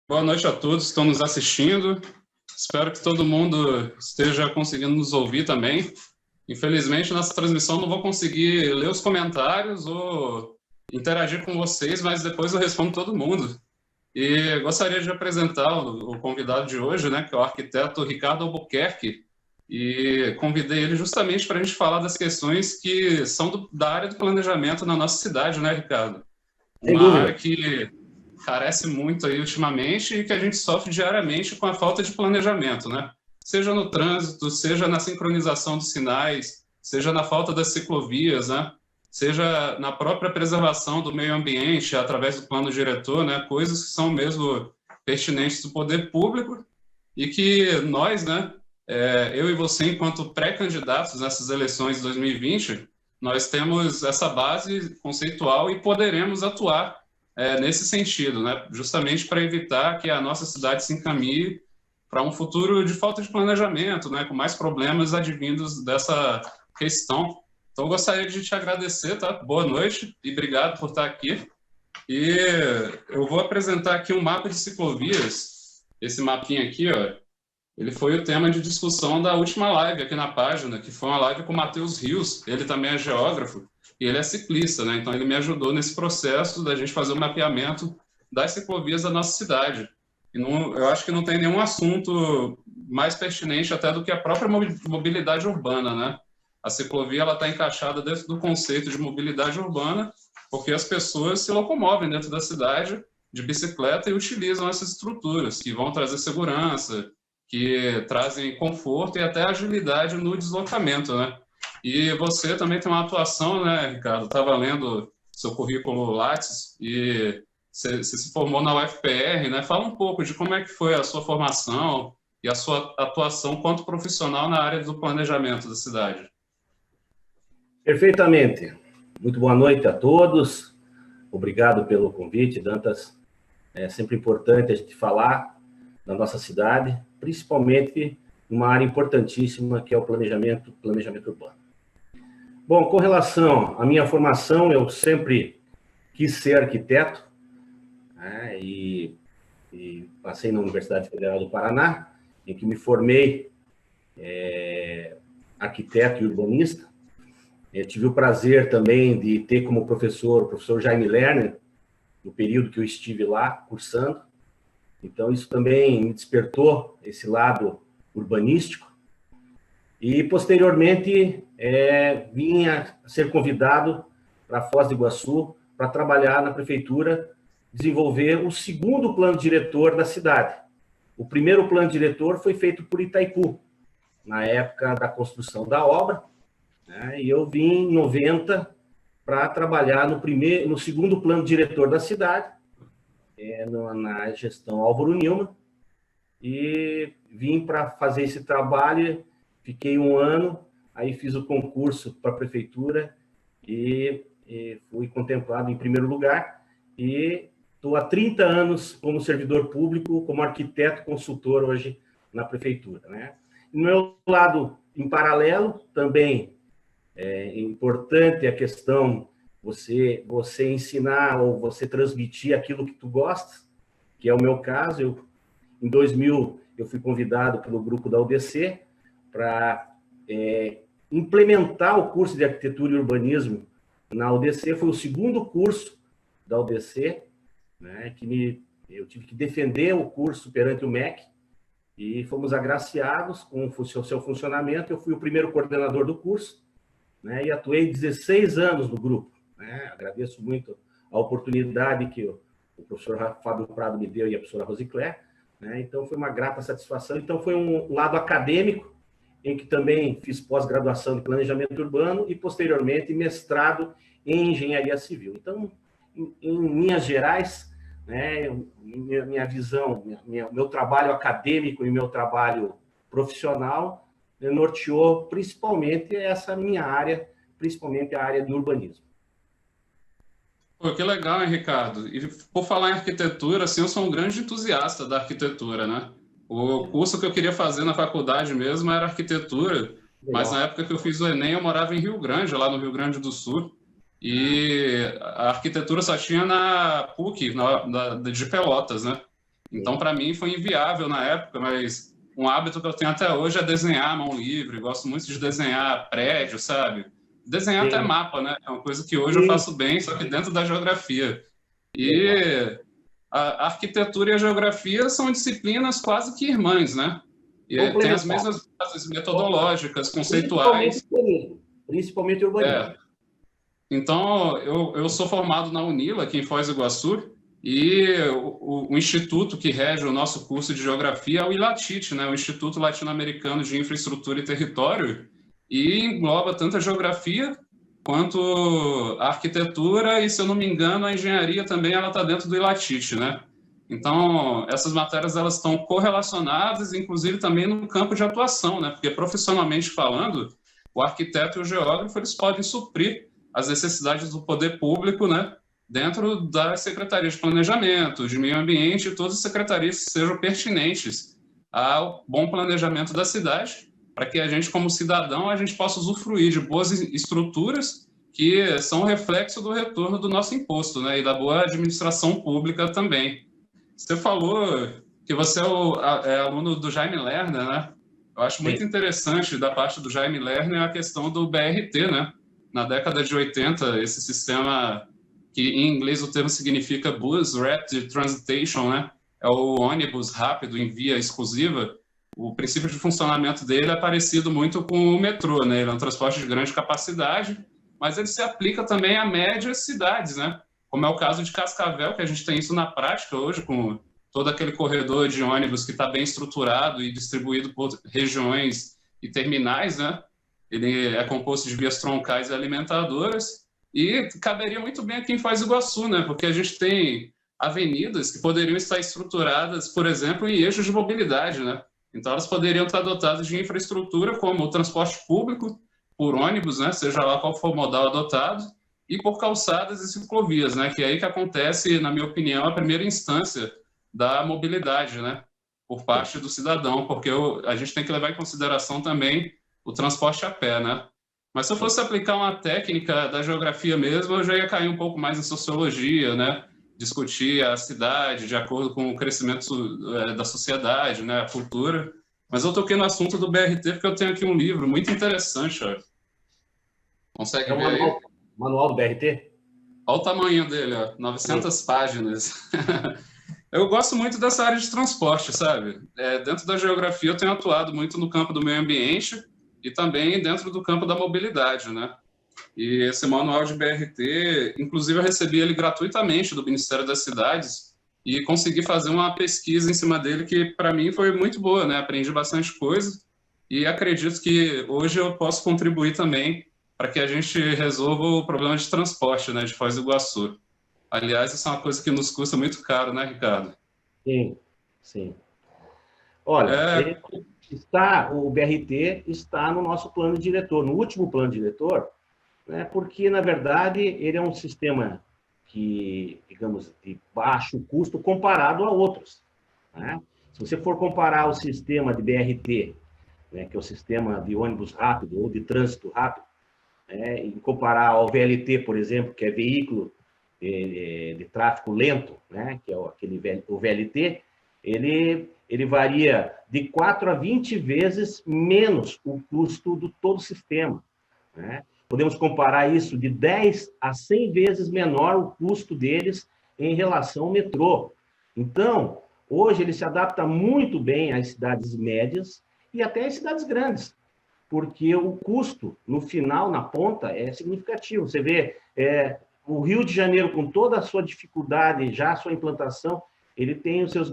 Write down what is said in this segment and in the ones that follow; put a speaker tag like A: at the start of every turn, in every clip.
A: Boa noite a todos que estão nos assistindo. Espero que todo mundo esteja conseguindo nos ouvir também. Infelizmente, nessa transmissão não vou conseguir ler os comentários ou interagir com vocês, mas depois eu respondo todo mundo. E gostaria de apresentar o convidado de hoje, né, que é o arquiteto Ricardo Albuquerque, e convidei ele justamente para a gente falar das questões que são da área do planejamento na nossa cidade, né, Ricardo?
B: Sem
A: Uma
B: dúvida.
A: área que carece muito aí ultimamente e que a gente sofre diariamente com a falta de planejamento, né? Seja no trânsito, seja na sincronização dos sinais, seja na falta das ciclovias, né? Seja na própria preservação do meio ambiente através do plano diretor, né? Coisas que são mesmo pertinentes do poder público e que nós, né? Eu e você, enquanto pré-candidatos nessas eleições de 2020, nós temos essa base conceitual e poderemos atuar nesse sentido, né? Justamente para evitar que a nossa cidade se encaminhe para um futuro de falta de planejamento, né? Com mais problemas advindos dessa questão. Então, eu gostaria de te agradecer, tá? Boa noite e obrigado por estar aqui. E eu vou apresentar aqui um mapa de ciclovias. Esse mapinha aqui, ó, ele foi o tema de discussão da última live aqui na página, que foi uma live com o Matheus Rios. Ele também é geógrafo e ele é ciclista, né? Então ele me ajudou nesse processo da gente fazer o mapeamento das ciclovias da nossa cidade. E eu acho que não tem nenhum assunto mais pertinente até do que a própria mobilidade urbana, né? A ciclovia ela está encaixada dentro do conceito de mobilidade urbana, porque as pessoas se locomovem dentro da cidade de bicicleta e utilizam essas estruturas que vão trazer segurança, que trazem conforto e até agilidade no deslocamento, né? E você também tem uma atuação, né, Ricardo? Estava lendo seu currículo Lattes e você se formou na UFPR, né? Fala um pouco de como é que foi a sua formação e a sua atuação quanto profissional na área do planejamento da cidade.
B: Perfeitamente. Muito boa noite a todos. Obrigado pelo convite, Dantas. É sempre importante a gente falar da nossa cidade, principalmente numa área importantíssima que é o planejamento urbano. Bom, com relação à minha formação, eu sempre quis ser arquiteto, né, e passei na Universidade Federal do Paraná, em que me formei arquiteto e urbanista. Eu tive o prazer também de ter como professor o professor Jaime Lerner, no período que eu estive lá cursando. Então, isso também me despertou esse lado urbanístico. E, posteriormente, vim a ser convidado para Foz do Iguaçu para trabalhar na prefeitura, desenvolver o segundo plano diretor da cidade. O primeiro plano diretor foi feito por Itaipu, na época da construção da obra, né? E eu vim em 90 para trabalhar no segundo plano diretor da cidade, na gestão Álvaro Nilman, e vim para fazer esse trabalho, fiquei um ano, aí fiz o concurso para a prefeitura e fui contemplado em primeiro lugar, e estou há 30 anos como servidor público, como arquiteto consultor hoje na prefeitura, né? No meu lado, em paralelo, também é importante a questão você ensinar ou você transmitir aquilo que tu gostas, que é o meu caso. Em 2000, eu fui convidado pelo grupo da UDC para implementar o curso de arquitetura e urbanismo na UDC. Foi o segundo curso da UDC, né, eu tive que defender o curso perante o MEC, e fomos agraciados com o seu funcionamento. Eu fui o primeiro coordenador do curso, né, e atuei 16 anos no grupo, né? Agradeço muito a oportunidade que o professor Fábio Prado me deu e a professora Rosicler, né? Então, foi uma grata satisfação. Então, foi um lado acadêmico, em que também fiz pós-graduação de planejamento urbano e, posteriormente, mestrado em engenharia civil. Então, em linhas gerais, né, minha visão, meu trabalho acadêmico e meu trabalho profissional norteou principalmente essa minha área, principalmente a área do urbanismo.
A: Pô, que legal, hein, Ricardo? E por falar em arquitetura, assim, eu sou um grande entusiasta da arquitetura, né? O curso que eu queria fazer na faculdade mesmo era arquitetura, mas na época que eu fiz o Enem eu morava em Rio Grande, lá no Rio Grande do Sul, e a arquitetura só tinha na PUC, de Pelotas, né? Então, para mim, foi inviável na época, mas um hábito que eu tenho até hoje é desenhar à mão livre. Gosto muito de desenhar prédio, sabe? Desenhar até mapa, né? É uma coisa que hoje eu faço bem, só que dentro da geografia. E a arquitetura e a geografia são disciplinas quase que irmãs, né? E tem as mesmas bases metodológicas, conceituais.
B: Principalmente urbanismo.
A: Então, eu sou formado na UNILA, aqui em Foz do Iguaçu, e o instituto que rege o nosso curso de geografia é o ILATIT, né? O Instituto Latino-Americano de Infraestrutura e Território, e engloba tanto a geografia quanto a arquitetura, e, se eu não me engano, a engenharia também está dentro do ILATIT, né? Então, essas matérias elas estão correlacionadas, inclusive também no campo de atuação, né? Porque, profissionalmente falando, o arquiteto e o geógrafo eles podem suprir as necessidades do poder público, né? Dentro das secretarias de planejamento, de meio ambiente, e todas as secretarias que sejam pertinentes ao bom planejamento da cidade, para que a gente, como cidadão, a gente possa usufruir de boas estruturas que são reflexo do retorno do nosso imposto, né? E da boa administração pública também. Você falou que você é aluno do Jaime Lerner, né? Eu acho muito interessante da parte do Jaime Lerner a questão do BRT, né? Na década de 80, esse sistema, que em inglês o termo significa Bus Rapid Transitation, né? É o ônibus rápido em via exclusiva. O princípio de funcionamento dele é parecido muito com o metrô, né? Ele é um transporte de grande capacidade, mas ele se aplica também a médias cidades, né? Como é o caso de Cascavel, que a gente tem isso na prática hoje, com todo aquele corredor de ônibus que está bem estruturado e distribuído por regiões e terminais, né? Ele é composto de vias troncais e alimentadoras, e caberia muito bem aqui em Foz do Iguaçu, né? Porque a gente tem avenidas que poderiam estar estruturadas, por exemplo, em eixos de mobilidade, né? Então, elas poderiam estar dotadas de infraestrutura, como o transporte público, por ônibus, né? Seja lá qual for o modal adotado, e por calçadas e ciclovias, né? Que é aí que acontece, na minha opinião, a primeira instância da mobilidade, né? Por parte do cidadão, porque a gente tem que levar em consideração também o transporte a pé, né? Mas se eu fosse aplicar uma técnica da geografia mesmo, eu já ia cair um pouco mais em sociologia, né? Discutir a cidade de acordo com o crescimento da sociedade, né? A cultura. Mas eu toquei no assunto do BRT porque eu tenho aqui um livro muito interessante, ó. Consegue ver aí?
B: Manual do BRT?
A: Olha o tamanho dele, ó, 900 páginas. Eu gosto muito dessa área de transporte, sabe? Dentro da geografia eu tenho atuado muito no campo do meio ambiente e também dentro do campo da mobilidade, né? E esse manual de BRT, inclusive eu recebi ele gratuitamente do Ministério das Cidades e consegui fazer uma pesquisa em cima dele que para mim foi muito boa, né? Aprendi bastante coisa e acredito que hoje eu posso contribuir também para que a gente resolva o problema de transporte, né, de Foz do Iguaçu. Aliás, isso é uma coisa que nos custa muito caro, né, Ricardo?
B: Sim, sim. Olha, o BRT está no nosso plano diretor, no último plano diretor, né, porque, na verdade, ele é um sistema que, digamos, de baixo custo comparado a outros, né? Se você for comparar o sistema de BRT, né, que é o sistema de ônibus rápido ou de trânsito rápido, e comparar ao VLT, por exemplo, que é veículo de tráfego lento, né, que é o VLT, ele varia de 4 a 20 vezes menos o custo do todo o sistema, né? Podemos comparar isso de 10 a 100 vezes menor o custo deles em relação ao metrô. Então, hoje ele se adapta muito bem às cidades médias e até às cidades grandes, porque o custo, no final, na ponta, é significativo. Você vê o Rio de Janeiro, com toda a sua dificuldade, já a sua implantação, ele tem os seus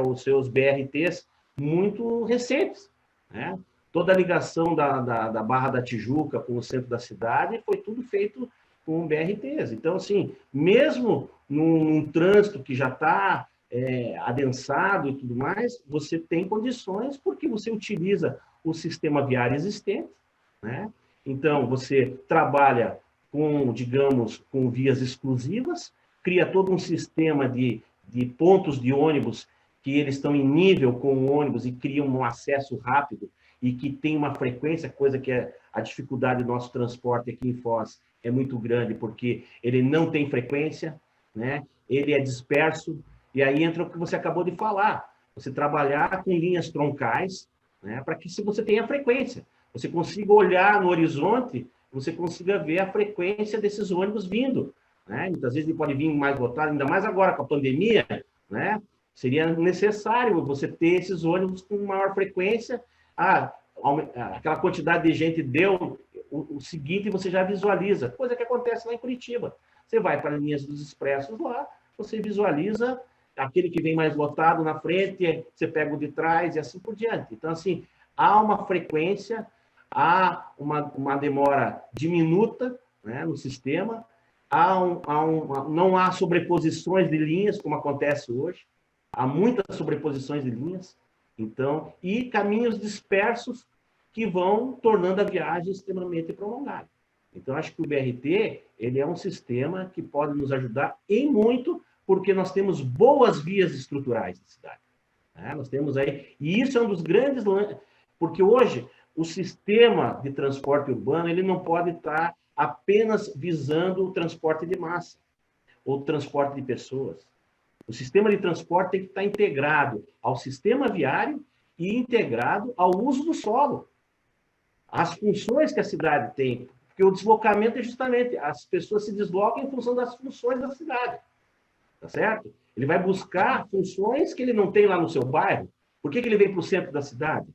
B: os seus BRTs muito recentes, né? Toda a ligação da Barra da Tijuca com o centro da cidade foi tudo feito com BRTs. Então, assim, mesmo num trânsito que já está adensado e tudo mais, você tem condições porque você utiliza o sistema viário existente, né? Então, você trabalha com, digamos, com vias exclusivas, cria todo um sistema de pontos de ônibus que eles estão em nível com o ônibus e criam um acesso rápido e que tem uma frequência, coisa que a dificuldade do nosso transporte aqui em Foz é muito grande, porque ele não tem frequência, né? Ele é disperso, E aí entra o que você acabou de falar, você trabalhar com linhas troncais, né, para que se você tenha frequência, você consiga olhar no horizonte, você consiga ver a frequência desses ônibus vindo, né? Muitas vezes ele pode vir mais lotado, ainda mais agora com a pandemia, né? Seria necessário você ter esses ônibus com maior frequência. Aquela quantidade de gente deu o seguinte, você já visualiza, coisa que acontece lá em Curitiba. Você vai para as linhas dos expressos lá, você visualiza aquele que vem mais lotado na frente, você pega o de trás e assim por diante. Então, assim, há uma frequência, há uma demora diminuta, né, no sistema, não há sobreposições de linhas, como acontece hoje, há muitas sobreposições de linhas, então, e caminhos dispersos que vão tornando a viagem extremamente prolongada. Então, acho que o BRT, ele é um sistema que pode nos ajudar em muito, porque nós temos boas vias estruturais na cidade, né? Nós temos aí, e isso é um dos grandes, porque hoje o sistema de transporte urbano, ele não pode estar apenas visando o transporte de massa, ou o transporte de pessoas. O sistema de transporte tem que estar integrado ao sistema viário e integrado ao uso do solo. As funções que a cidade tem, porque o deslocamento é justamente, as pessoas se deslocam em função das funções da cidade, tá certo? Ele vai buscar funções que ele não tem lá no seu bairro. Por que ele vem para o centro da cidade?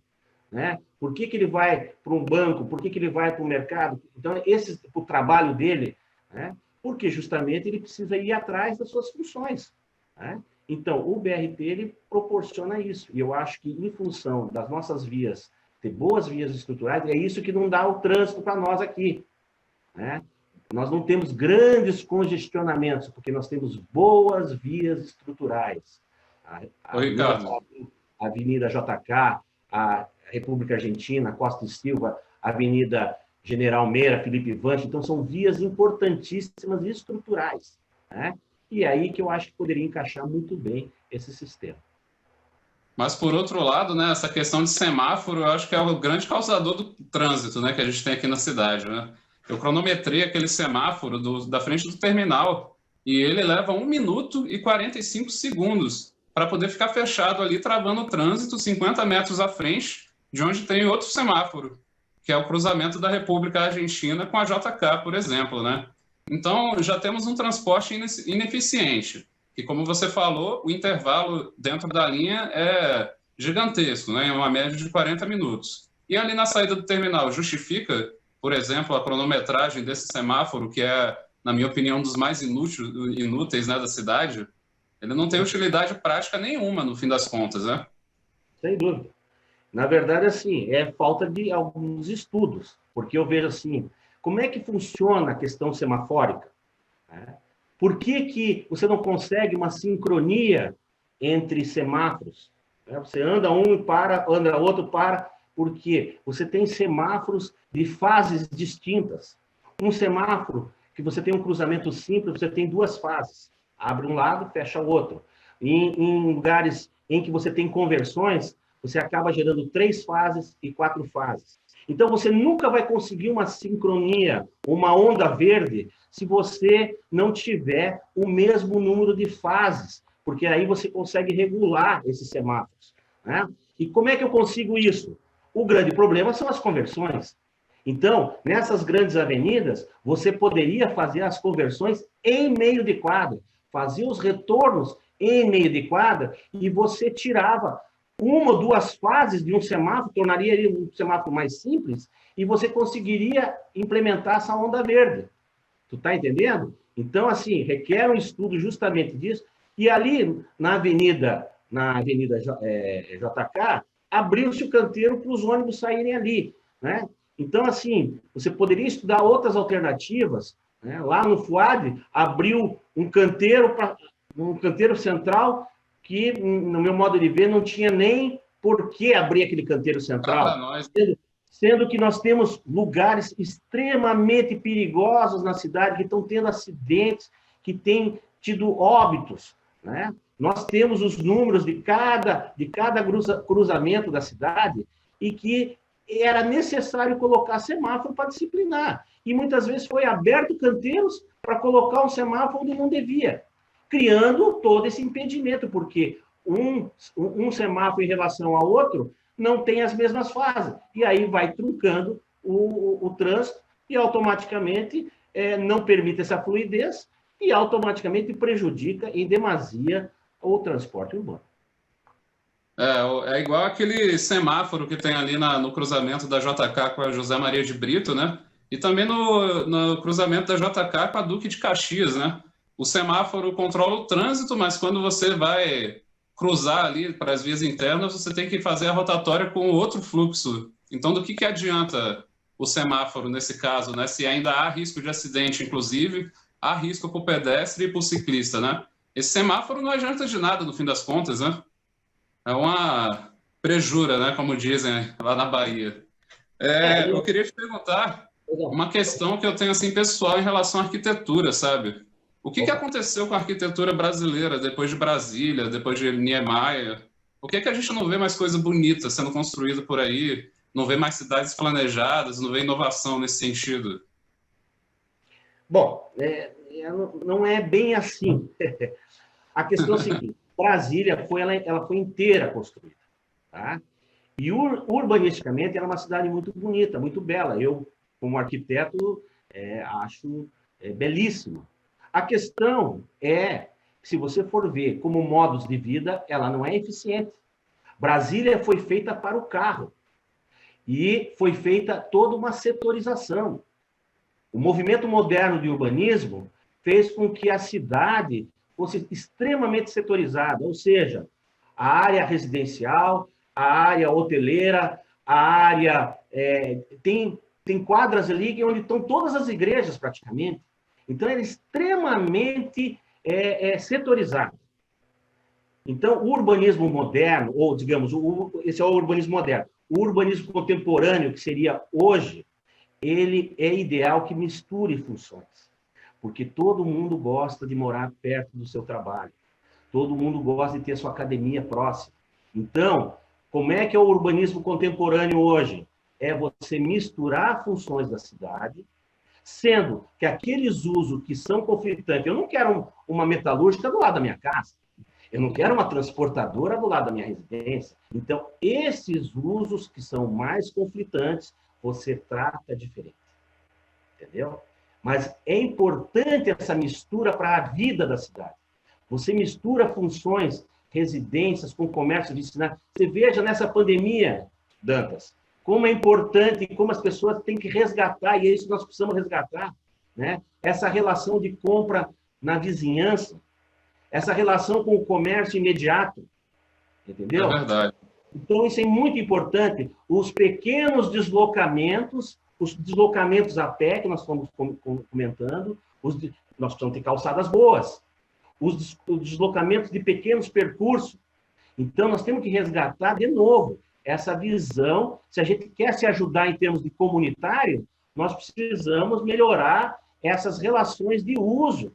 B: Né? Por que ele vai para um banco? Por que ele vai para o mercado? Então, o trabalho dele, né? Porque justamente ele precisa ir atrás das suas funções, né? Então, o BRT, ele proporciona isso. E eu acho que, em função das nossas vias, ter boas vias estruturais, é isso que não dá o trânsito para nós aqui, né? Nós não temos grandes congestionamentos, porque nós temos boas vias estruturais. A Avenida JK, a República Argentina, Costa e Silva, Avenida General Meira, Felipe Vante. Então, são vias importantíssimas e estruturais, né? E aí que eu acho que poderia encaixar muito bem esse sistema.
A: Mas, por outro lado, né, essa questão de semáforo, eu acho que é o grande causador do trânsito, né, que a gente tem aqui na cidade, né? Eu cronometrei aquele semáforo da frente do terminal e ele leva 1 minuto e 45 segundos para poder ficar fechado ali, travando o trânsito 50 metros à frente de onde tem outro semáforo, que é o cruzamento da República Argentina com a JK, por exemplo, né? Então, já temos um transporte ineficiente. E, como você falou, o intervalo dentro da linha é gigantesco, né? É uma média de 40 minutos. E ali na saída do terminal, justifica, por exemplo, a cronometragem desse semáforo, que é, na minha opinião, um dos mais inúteis, né, da cidade? Ele não tem utilidade prática nenhuma, no fim das contas, né?
B: Sem dúvida. Na verdade, assim, é falta de alguns estudos, porque eu vejo assim, como é que funciona a questão semafórica? Por que você não consegue uma sincronia entre semáforos? Você anda um e para, anda outro para, porque você tem semáforos de fases distintas. Um semáforo que você tem um cruzamento simples, você tem 2 fases. Abre um lado, fecha o outro. Em lugares em que você tem conversões, você acaba gerando 3 fases e 4 fases. Então, você nunca vai conseguir uma sincronia, uma onda verde, se você não tiver o mesmo número de fases, porque aí você consegue regular esses semáforos, né? E como é que eu consigo isso? O grande problema são as conversões. Então, nessas grandes avenidas, você poderia fazer as conversões em meio de quadra, fazer os retornos em meio de quadra, e você tirava 1 ou 2 fases de um semáforo, tornaria ele um semáforo mais simples, e você conseguiria implementar essa onda verde. Tu tá entendendo? Então, assim, requer um estudo justamente disso. E ali, na Avenida JK, abriu-se o canteiro para os ônibus saírem ali, né? Então, assim, você poderia estudar outras alternativas, né? Lá no FUAD, abriu um canteiro central que, no meu modo de ver, não tinha nem por que abrir aquele canteiro central. Sendo que nós temos lugares extremamente perigosos na cidade, que estão tendo acidentes, que têm tido óbitos, né? Nós temos os números de cada cruzamento da cidade e que era necessário colocar semáforo para disciplinar. E muitas vezes foi aberto canteiros para colocar um semáforo onde não devia. criando todo esse impedimento, porque um semáforo em relação ao outro não tem as mesmas fases. E aí vai truncando o trânsito e automaticamente não permite essa fluidez e automaticamente prejudica em demasia o transporte urbano.
A: É igual aquele semáforo que tem ali no cruzamento da JK com a José Maria de Brito, né? E também no cruzamento da JK com a Duque de Caxias, né? O semáforo controla o trânsito, mas quando você vai cruzar ali para as vias internas, você tem que fazer a rotatória com outro fluxo. Então, do que adianta o semáforo nesse caso, né? Se ainda há risco de acidente, inclusive, há risco para o pedestre e para o ciclista, né? Esse semáforo não adianta de nada, no fim das contas, né? É uma prejura, né? Como dizem lá na Bahia. Eu queria te perguntar uma questão que eu tenho assim pessoal em relação à arquitetura, sabe? O que aconteceu com a arquitetura brasileira depois de Brasília, depois de Niemeyer? Por que a gente não vê mais coisa bonita sendo construída por aí? Não vê mais cidades planejadas? Não vê inovação nesse sentido?
B: Bom, não é bem assim. A questão é a seguinte: Brasília ela foi inteira construída, tá? E urbanisticamente ela é uma cidade muito bonita, muito bela. Eu, como arquiteto, acho belíssima. A questão é, se você for ver como modos de vida, ela não é eficiente. Brasília foi feita para o carro e foi feita toda uma setorização. O movimento moderno de urbanismo fez com que a cidade fosse extremamente setorizada, ou seja, a área residencial, a área hoteleira, a área... tem quadras ali onde estão todas as igrejas, praticamente. Então, é extremamente setorizado. Então, o urbanismo moderno, ou, digamos, esse é o urbanismo moderno. O urbanismo contemporâneo, que seria hoje, ele é ideal que misture funções. Porque todo mundo gosta de morar perto do seu trabalho. Todo mundo gosta de ter sua academia próxima. Então, como é que é o urbanismo contemporâneo hoje? É você misturar funções da cidade, sendo que aqueles usos que são conflitantes... Eu não quero uma metalúrgica do lado da minha casa. Eu não quero uma transportadora do lado da minha residência. Então, esses usos que são mais conflitantes, você trata diferente. Entendeu? Mas é importante essa mistura para a vida da cidade. Você mistura funções, residências com comércio vicinal. Você veja nessa pandemia, Dantas, como é importante e como as pessoas têm que resgatar, e é isso que nós precisamos resgatar, né? Essa relação de compra na vizinhança, essa relação com o comércio imediato, entendeu?
A: É verdade.
B: Então, isso é muito importante. Os pequenos deslocamentos, os deslocamentos a pé, que nós estamos comentando, nós precisamos ter calçadas boas, os deslocamentos de pequenos percursos. Então, nós temos que resgatar de novo essa visão. Se a gente quer se ajudar em termos de comunitário, nós precisamos melhorar essas relações de uso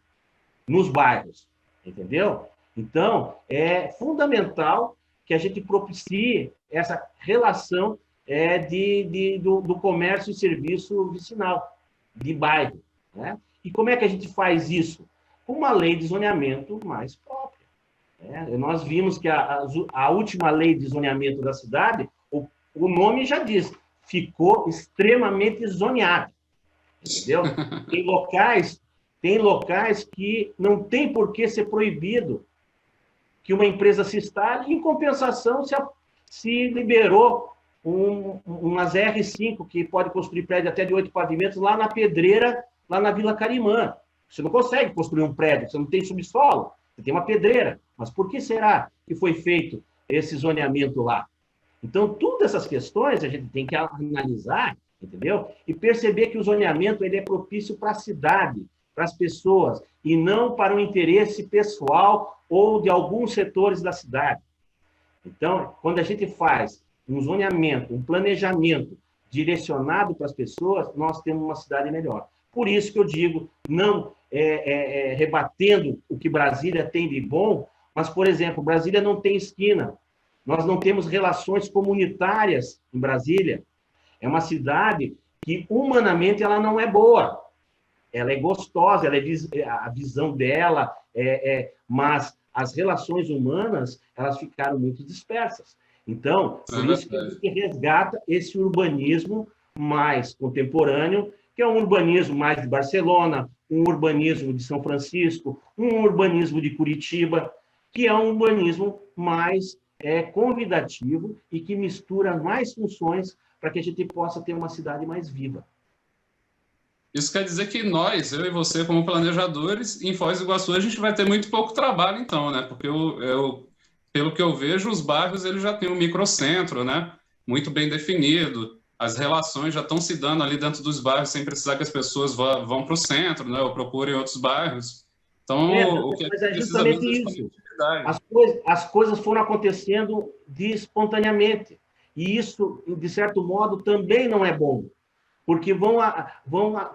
B: nos bairros, entendeu? Então, é fundamental que a gente propicie essa relação do comércio e serviço vicinal, de bairro, né? E como é que a gente faz isso? Com uma lei de zoneamento mais própria. Nós vimos que a última lei de zoneamento da cidade, o nome já diz, ficou extremamente zoneado, entendeu? Tem locais que não tem por que ser proibido que uma empresa se instale, e, em compensação, se liberou umas R5, que pode construir prédio até de 8 pavimentos, lá na Pedreira, lá na Vila Carimã. Você não consegue construir um prédio, você não tem subsolo, você tem uma pedreira. Mas por que será que foi feito esse zoneamento lá? Então, todas essas questões a gente tem que analisar, entendeu? E perceber que o zoneamento ele é propício para a cidade, para as pessoas, e não para o interesse pessoal ou de alguns setores da cidade. Então, quando a gente faz um zoneamento, um planejamento direcionado para as pessoas, nós temos uma cidade melhor. Por isso que eu digo, não rebatendo o que Brasília tem de bom, mas, por exemplo, Brasília não tem esquina. Nós não temos relações comunitárias em Brasília. É uma cidade que, humanamente, ela não é boa. ela é gostosa, a visão dela, mas as relações humanas, elas ficaram muito dispersas. Então, por isso que a gente resgata esse urbanismo mais contemporâneo, que é um urbanismo mais de Barcelona, um urbanismo de São Francisco, um urbanismo de Curitiba, que é um urbanismo mais convidativo e que mistura mais funções para que a gente possa ter uma cidade mais viva.
A: Isso quer dizer que nós, eu e você, como planejadores, em Foz do Iguaçu, a gente vai ter muito pouco trabalho, então, né? Porque pelo que eu vejo, os bairros eles já têm um microcentro, né? Muito bem definido. As relações já estão se dando ali dentro dos bairros, sem precisar que as pessoas vão para o centro, né? Ou procurem outros bairros. Então, o que a gente precisa mesmo é de conectividade.
B: As coisas foram acontecendo espontaneamente. E isso, de certo modo, também não é bom. Porque vão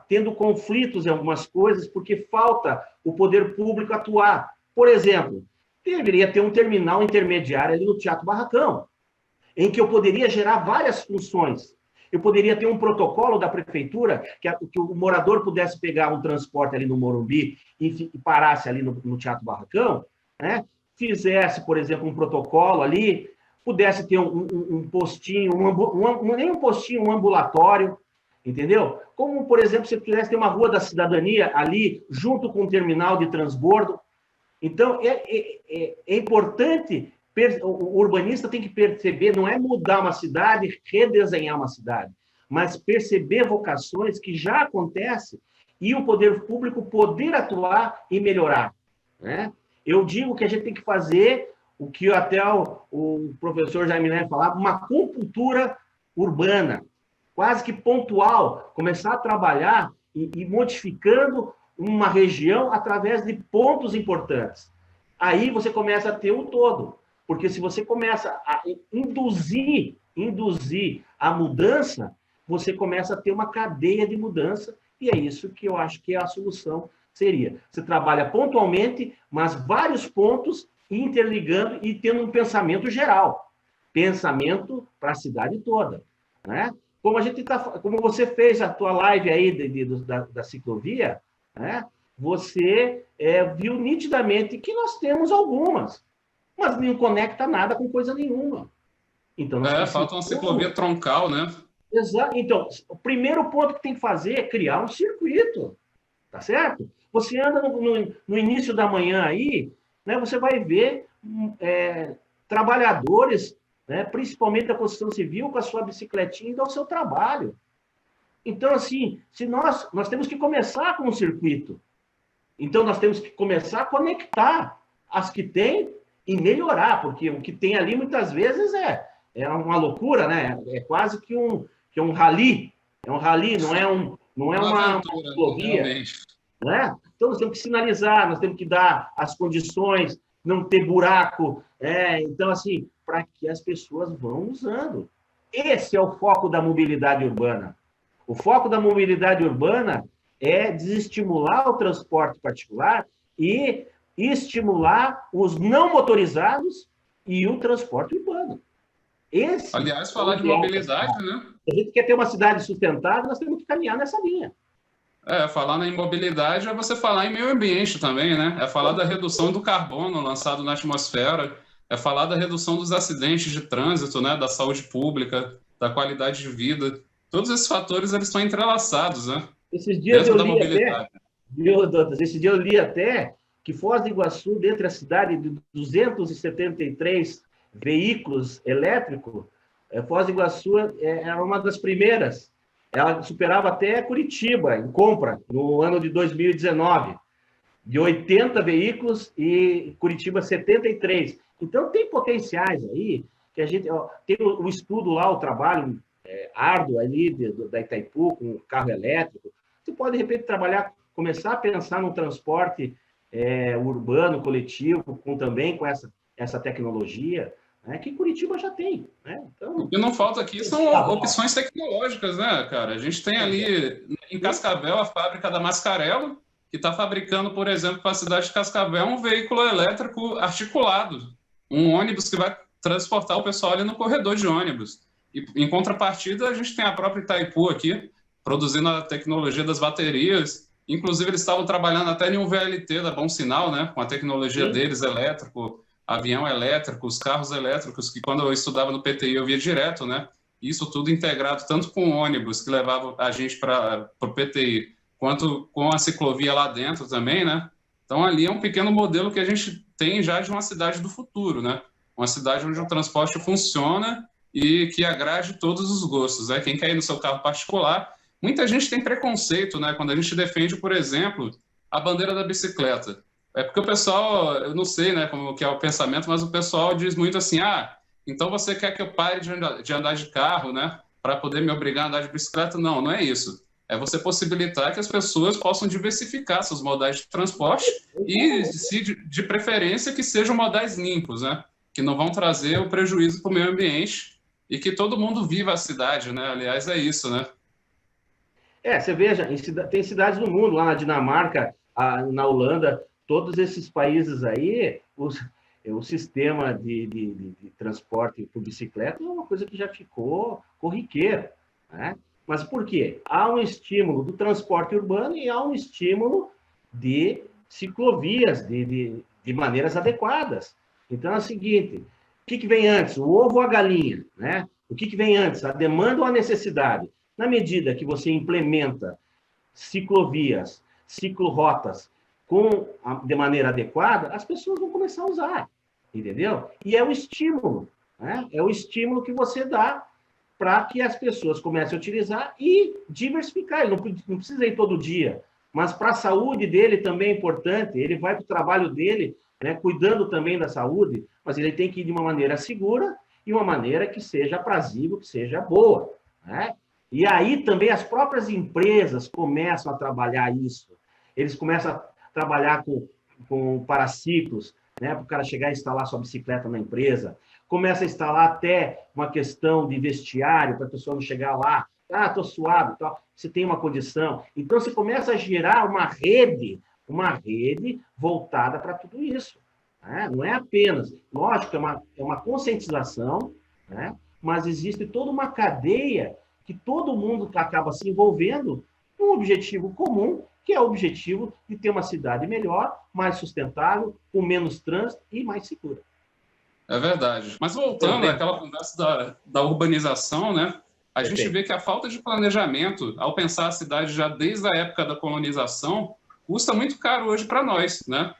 B: tendo conflitos em algumas coisas, porque falta o poder público atuar. Por exemplo, deveria ter um terminal intermediário ali no Teatro Barracão, em que eu poderia gerar várias funções. Eu poderia ter um protocolo da prefeitura que o morador pudesse pegar um transporte ali no Morumbi e parasse ali no Teatro Barracão, né? Fizesse, por exemplo, um protocolo ali, pudesse ter um postinho, nem um postinho, um ambulatório, entendeu? Como, por exemplo, se pudesse ter uma Rua da Cidadania ali, junto com um terminal de transbordo. Então, é importante, o urbanista tem que perceber, não é mudar uma cidade, redesenhar uma cidade, mas perceber vocações que já acontecem e o poder público poder atuar e melhorar, né? Eu digo que a gente tem que fazer o que até o professor Jaime Lerner falava, uma compultura urbana, quase que pontual, começar a trabalhar e modificando uma região através de pontos importantes. Aí você começa a ter o todo, porque se você começa a induzir a mudança, você começa a ter uma cadeia de mudança, e é isso que eu acho que a solução seria. Você trabalha pontualmente, mas vários pontos interligando e tendo um pensamento geral, pensamento para a cidade toda, né? Como você fez a tua live aí da ciclovia, né? Você viu nitidamente que nós temos algumas, mas não conecta nada com coisa nenhuma. Então,
A: falta uma ciclovia troncal, né?
B: Exato. Então, o primeiro ponto que tem que fazer é criar um circuito, tá certo? Você anda no início da manhã aí, né? Você vai ver trabalhadores, né, principalmente da construção civil, com a sua bicicletinha indo ao seu trabalho. Então, assim, se nós temos que começar com um circuito. Então, nós temos que começar a conectar as que tem e melhorar, porque o que tem ali, muitas vezes, é uma loucura, né? É quase que um rally. É um rally, não é uma ciclovia. Né? Então, nós temos que sinalizar, nós temos que dar as condições, não ter buraco. Então, assim, para que as pessoas vão usando. Esse é o foco da mobilidade urbana. O foco da mobilidade urbana é desestimular o transporte particular e estimular os não motorizados e o transporte urbano.
A: Aliás, falar de mobilidade, né?
B: Se a gente quer ter uma cidade sustentável, nós temos que caminhar nessa linha.
A: Falar em mobilidade é você falar em meio ambiente também, né? É falar da redução do carbono lançado na atmosfera, é falar da redução dos acidentes de trânsito, né? Da saúde pública, da qualidade de vida. Todos esses fatores, eles estão entrelaçados, né?
B: Esses dias eu li até que Foz do Iguaçu, dentre a cidade de 273 veículos elétricos, Foz do Iguaçu era uma das primeiras. Ela superava até Curitiba em compra, no ano de 2019, de 80 veículos e Curitiba 73. Então, tem potenciais aí, que a gente tem o estudo lá, o trabalho árduo ali da Itaipu com o carro elétrico. Você pode, de repente, começar a pensar no transporte urbano, coletivo, também com essa tecnologia, né, que Curitiba já tem. Né? Então,
A: o que não falta aqui são opções tecnológicas, né, cara? A gente tem ali em Cascavel a fábrica da Mascarello, que está fabricando, por exemplo, para a cidade de Cascavel, um veículo elétrico articulado, um ônibus que vai transportar o pessoal ali no corredor de ônibus. E, em contrapartida, a gente tem a própria Itaipu aqui, produzindo a tecnologia das baterias. Inclusive, eles estavam trabalhando até em um VLT da Bom Sinal, né? Com a tecnologia deles, elétrico, avião elétrico, os carros elétricos, que quando eu estudava no PTI eu via direto, né? Isso tudo integrado tanto com o ônibus que levava a gente para o PTI, quanto com a ciclovia lá dentro também, né? Então, ali é um pequeno modelo que a gente tem já de uma cidade do futuro, né? Uma cidade onde o transporte funciona e que agrade todos os gostos, né? Quem quer ir no seu carro particular. Muita gente tem preconceito, né? Quando a gente defende, por exemplo, a bandeira da bicicleta. É porque o pessoal, eu não sei, né, como que é o pensamento, mas o pessoal diz muito assim, então você quer que eu pare de andar de carro, né, para poder me obrigar a andar de bicicleta? Não, não é isso. É você possibilitar que as pessoas possam diversificar seus modais de transporte e, de preferência, que sejam modais limpos, né, que não vão trazer o prejuízo para o meio ambiente e que todo mundo viva a cidade, né? Aliás, é isso, né?
B: Você veja, tem cidades no mundo, lá na Dinamarca, na Holanda, todos esses países aí, o sistema de transporte por bicicleta é uma coisa que já ficou corriqueiro, né? Mas por quê? Há um estímulo do transporte urbano e há um estímulo de ciclovias, de maneiras adequadas. Então é o seguinte, o que vem antes, o ovo ou a galinha, né? O que vem antes, a demanda ou a necessidade? Na medida que você implementa ciclovias, ciclorotas de maneira adequada, as pessoas vão começar a usar, entendeu? E é o estímulo, né? É o estímulo que você dá para que as pessoas comecem a utilizar e diversificar. Ele não precisa ir todo dia, mas para a saúde dele também é importante. Ele vai para o trabalho dele, né, cuidando também da saúde, mas ele tem que ir de uma maneira segura e uma maneira que seja aprazível, que seja boa, né? E aí também as próprias empresas começam a trabalhar isso. Eles começam a trabalhar com paraciclos, né, para o cara chegar e instalar sua bicicleta na empresa. Começa a instalar até uma questão de vestiário, para a pessoa não chegar lá, estou suado, tal. Você tem uma condição. Então, você começa a gerar uma rede voltada para tudo isso. Né? Não é apenas, lógico, é uma conscientização, né? Mas existe toda uma cadeia que todo mundo acaba se envolvendo num objetivo comum, que é o objetivo de ter uma cidade melhor, mais sustentável, com menos trânsito e mais segura.
A: É verdade. Mas voltando àquela conversa da urbanização, né? A gente vê que a falta de planejamento, ao pensar a cidade já desde a época da colonização, custa muito caro hoje para nós, né?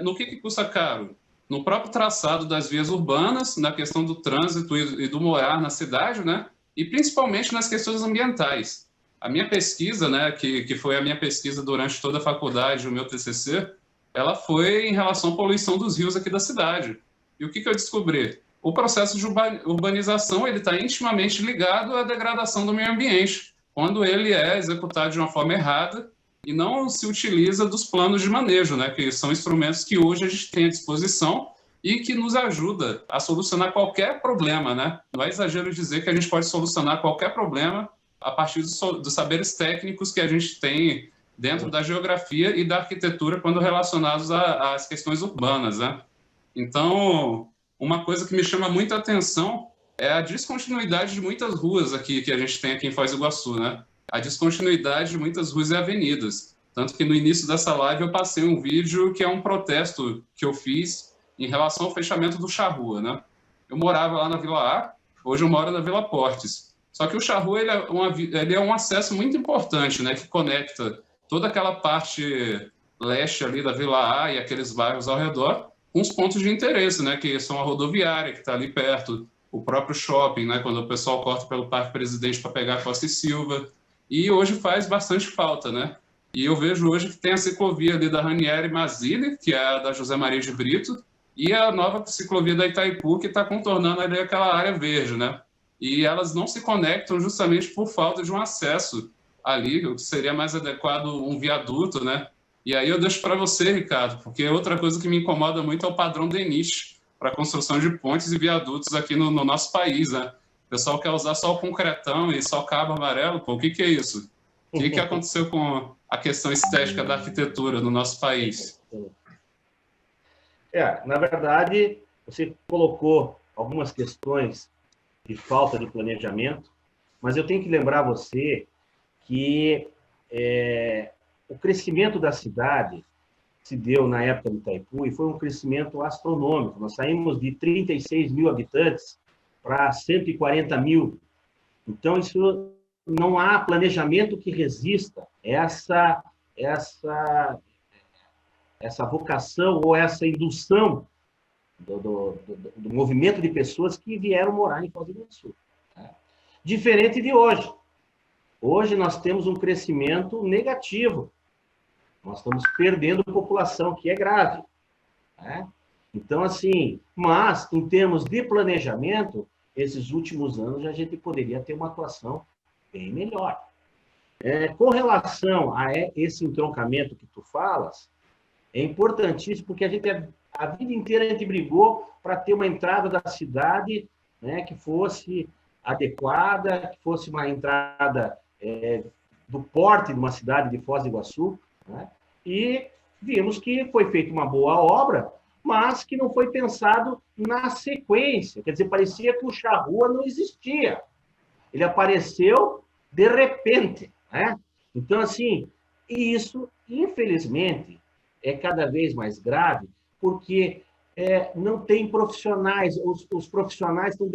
A: No que custa caro? No próprio traçado das vias urbanas, na questão do trânsito e do morar na cidade, né? E principalmente nas questões ambientais. A minha pesquisa, né, que foi a minha pesquisa durante toda a faculdade, o meu TCC, ela foi em relação à poluição dos rios aqui da cidade. E o que eu descobri? O processo de urbanização ele está intimamente ligado à degradação do meio ambiente, quando ele é executado de uma forma errada e não se utiliza dos planos de manejo, né, que são instrumentos que hoje a gente tem à disposição e que nos ajuda a solucionar qualquer problema, né? Não é exagero dizer que a gente pode solucionar qualquer problema a partir dos saberes técnicos que a gente tem dentro da geografia e da arquitetura quando relacionados às questões urbanas, né? Então, uma coisa que me chama muita atenção é a descontinuidade de muitas ruas aqui que a gente tem aqui em Foz do Iguaçu, né? A descontinuidade de muitas ruas e avenidas. Tanto que no início dessa live eu passei um vídeo que é um protesto que eu fiz em relação ao fechamento do Charrua, né? Eu morava lá na Vila A, hoje eu moro na Vila Portes. Só que o Charrua ele é um acesso muito importante, né? Que conecta toda aquela parte leste ali da Vila A e aqueles bairros ao redor com os pontos de interesse, né? Que são a rodoviária, que está ali perto, o próprio shopping, né? Quando o pessoal corta pelo Parque Presidente para pegar a Costa e Silva. E hoje faz bastante falta, né? E eu vejo hoje que tem a ciclovia ali da Ranieri Mazzilli, que é a da José Maria de Brito, e a nova ciclovia da Itaipu, que está contornando ali aquela área verde, né? E elas não se conectam justamente por falta de um acesso ali, o que seria mais adequado um viaduto, né? E aí eu deixo para você, Ricardo, porque outra coisa que me incomoda muito é o padrão DENIT para a construção de pontes e viadutos aqui no nosso país, né? O pessoal quer usar só o concretão e só cabo amarelo, pô, o que é isso? O que aconteceu com a questão estética da arquitetura no nosso país?
B: Na verdade, você colocou algumas questões de falta de planejamento, mas eu tenho que lembrar você que o crescimento da cidade se deu na época do Itaipu e foi um crescimento astronômico. Nós saímos de 36 mil habitantes para 140 mil. Então, isso não há planejamento que resista essa vocação ou essa indução do movimento de pessoas que vieram morar em Foz do Iguaçu. Tá? Diferente de hoje. Hoje nós temos um crescimento negativo. Nós estamos perdendo população, que é grave. Né? Então, assim, mas em termos de planejamento, esses últimos anos a gente poderia ter uma atuação bem melhor. Com relação a esse entroncamento que tu falas, é importantíssimo, porque a vida inteira a gente brigou para ter uma entrada da cidade, né, que fosse adequada, que fosse uma entrada do porte de uma cidade de Foz do Iguaçu, né? E vimos que foi feita uma boa obra, mas que não foi pensado na sequência. Quer dizer, parecia que o charrua não existia. Ele apareceu de repente, né? Então, assim, isso, infelizmente, é cada vez mais grave, porque não tem profissionais, os profissionais estão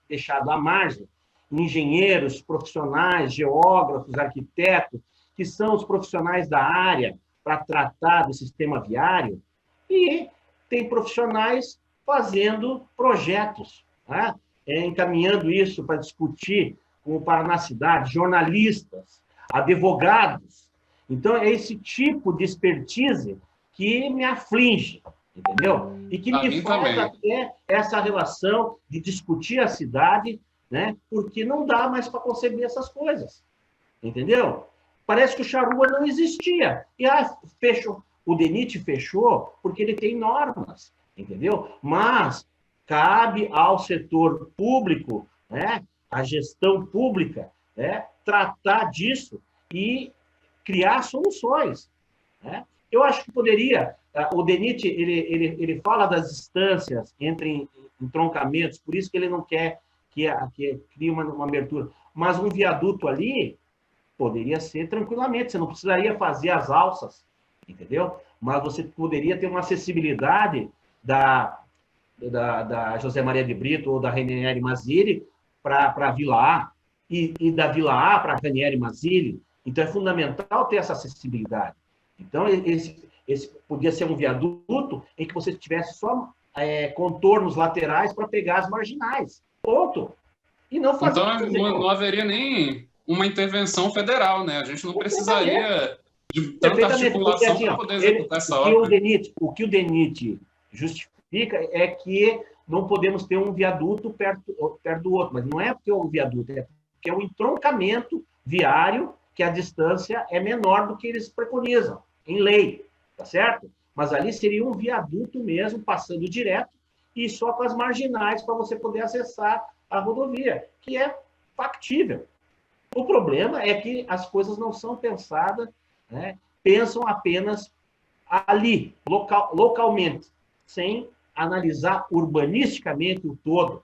B: deixados à margem, engenheiros, profissionais, geógrafos, arquitetos, que são os profissionais da área para tratar do sistema viário, e tem profissionais fazendo projetos, né? Encaminhando isso para discutir com o Paraná Cidade, jornalistas, advogados. Então, é esse tipo de expertise que me aflige, entendeu? E que me faz até essa relação de discutir a cidade, né? Porque não dá mais para conceber essas coisas, entendeu? Parece que o charrua não existia. E fechou. O DENIT fechou porque ele tem normas, entendeu? Mas cabe ao setor público, né, a gestão pública, né, tratar disso e criar soluções, né? Eu acho que poderia... O DENIT, ele fala das distâncias entre entroncamentos, por isso que ele não quer que crie uma abertura. Mas um viaduto ali poderia ser tranquilamente, você não precisaria fazer as alças, entendeu? Mas você poderia ter uma acessibilidade da José Maria de Brito ou da Ranieri Mazzilli para a Vila A, e da Vila A para a Ranieri Mazzilli. Então, é fundamental ter essa acessibilidade. Então, esse podia ser um viaduto em que você tivesse só contornos laterais para pegar as marginais. Ponto. E não fazer...
A: Então, não haveria nem uma intervenção federal, né? A gente não precisaria de tanta articulação para poder executar essa obra.
B: O que o DENIT justifica é que não podemos ter um viaduto perto do outro, mas não é porque é o viaduto, é porque é o entroncamento viário, que a distância é menor do que eles preconizam, em lei, tá certo? Mas ali seria um viaduto mesmo, passando direto, e só com as marginais para você poder acessar a rodovia, que é factível. O problema é que as coisas não são pensadas, né? Pensam apenas ali, localmente, sem analisar urbanisticamente o todo,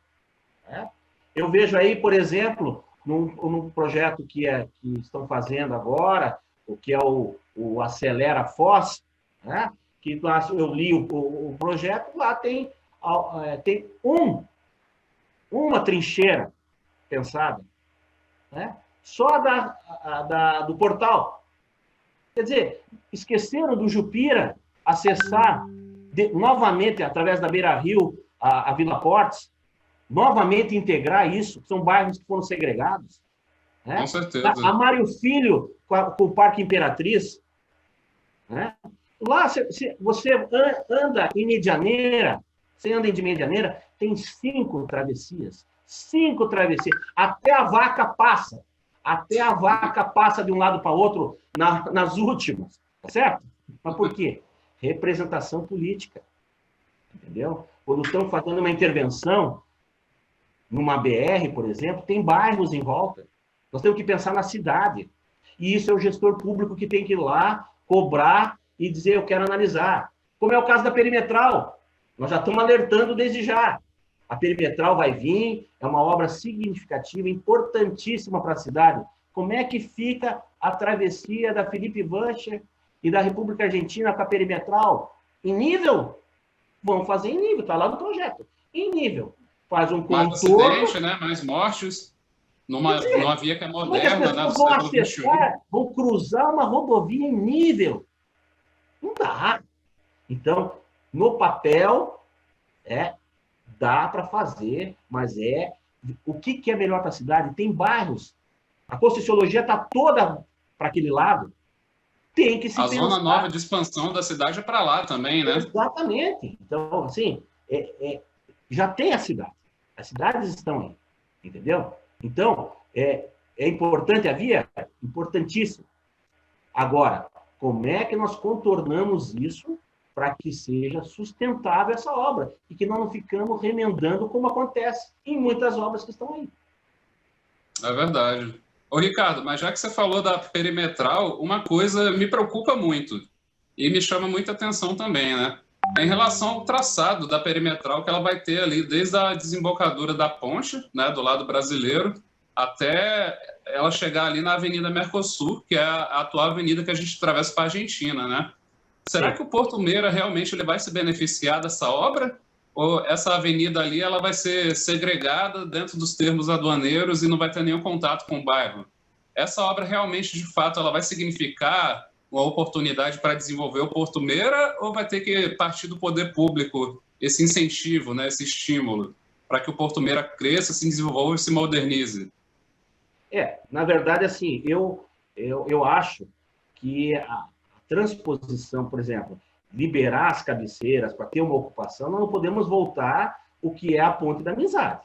B: né? Eu vejo aí, por exemplo, num projeto que estão fazendo agora, o que é o Acelera Foz, né? Que eu li o projeto, lá tem uma trincheira pensada, né? Só do portal. Quer dizer, esqueceram do Jupira acessar novamente, através da Beira Rio, a Vila Portes, novamente integrar isso, que são bairros que foram segregados. Né?
A: Com certeza.
B: A Mário Filho, com o Parque Imperatriz. Né? Lá, você anda em Medianeira, tem 5 travessias. 5 travessias. Até a vaca passa de um lado para o outro nas últimas, tá certo? Mas por quê? Representação política, entendeu? Quando estão fazendo uma intervenção numa BR, por exemplo, tem bairros em volta. Nós temos que pensar na cidade. E isso é o gestor público que tem que ir lá, cobrar e dizer, eu quero analisar. Como é o caso da perimetral. Nós já estamos alertando desde já. A perimetral vai vir, é uma obra significativa, importantíssima para a cidade. Como é que fica a travessia da Felipe Vancher E da República Argentina com a perimetral, em nível, vamos fazer em nível, está lá no projeto. Em nível. Faz um
A: mais
B: contorno.
A: acidente, né? Mais mortes, numa via que é
B: Como é que as
A: moderna, né?
B: pessoas
A: Do
B: vão
A: século XXI.
B: acessar, vão cruzar uma rodovia em nível? Não dá. Então, no papel, dá para fazer, mas o que é melhor para a cidade? Tem bairros. A Conscienciologia está toda para aquele lado. Tem que se
A: A
B: pensar.
A: zona nova de expansão da cidade é para lá também, né?
B: Exatamente. Então, assim, já tem a cidade. As cidades estão aí. Entendeu? Então, é importante a via? Importantíssimo. Agora, como é que nós contornamos isso para que seja sustentável essa obra e que nós não ficamos remendando como acontece em muitas obras que estão aí.
A: É verdade. Ô, Ricardo, mas já que você falou da perimetral, uma coisa me preocupa muito e me chama muita atenção também, né? Em relação ao traçado da perimetral que ela vai ter ali, desde a desembocadura da ponte, né, do lado brasileiro, até ela chegar ali na Avenida Mercosul, que é a atual avenida que a gente atravessa para a Argentina, né? Será que o Porto Meira realmente ele vai se beneficiar dessa obra? Ou essa avenida ali ela vai ser segregada dentro dos termos aduaneiros e não vai ter nenhum contato com o bairro? Essa obra realmente, de fato, ela vai significar uma oportunidade para desenvolver o Porto Meira ou vai ter que partir do poder público esse incentivo, né, esse estímulo, para que o Porto Meira cresça, se desenvolva e se modernize?
B: Na verdade, assim, eu acho que a transposição, por exemplo, liberar as cabeceiras para ter uma ocupação, nós não podemos voltar o que é a ponte da amizade.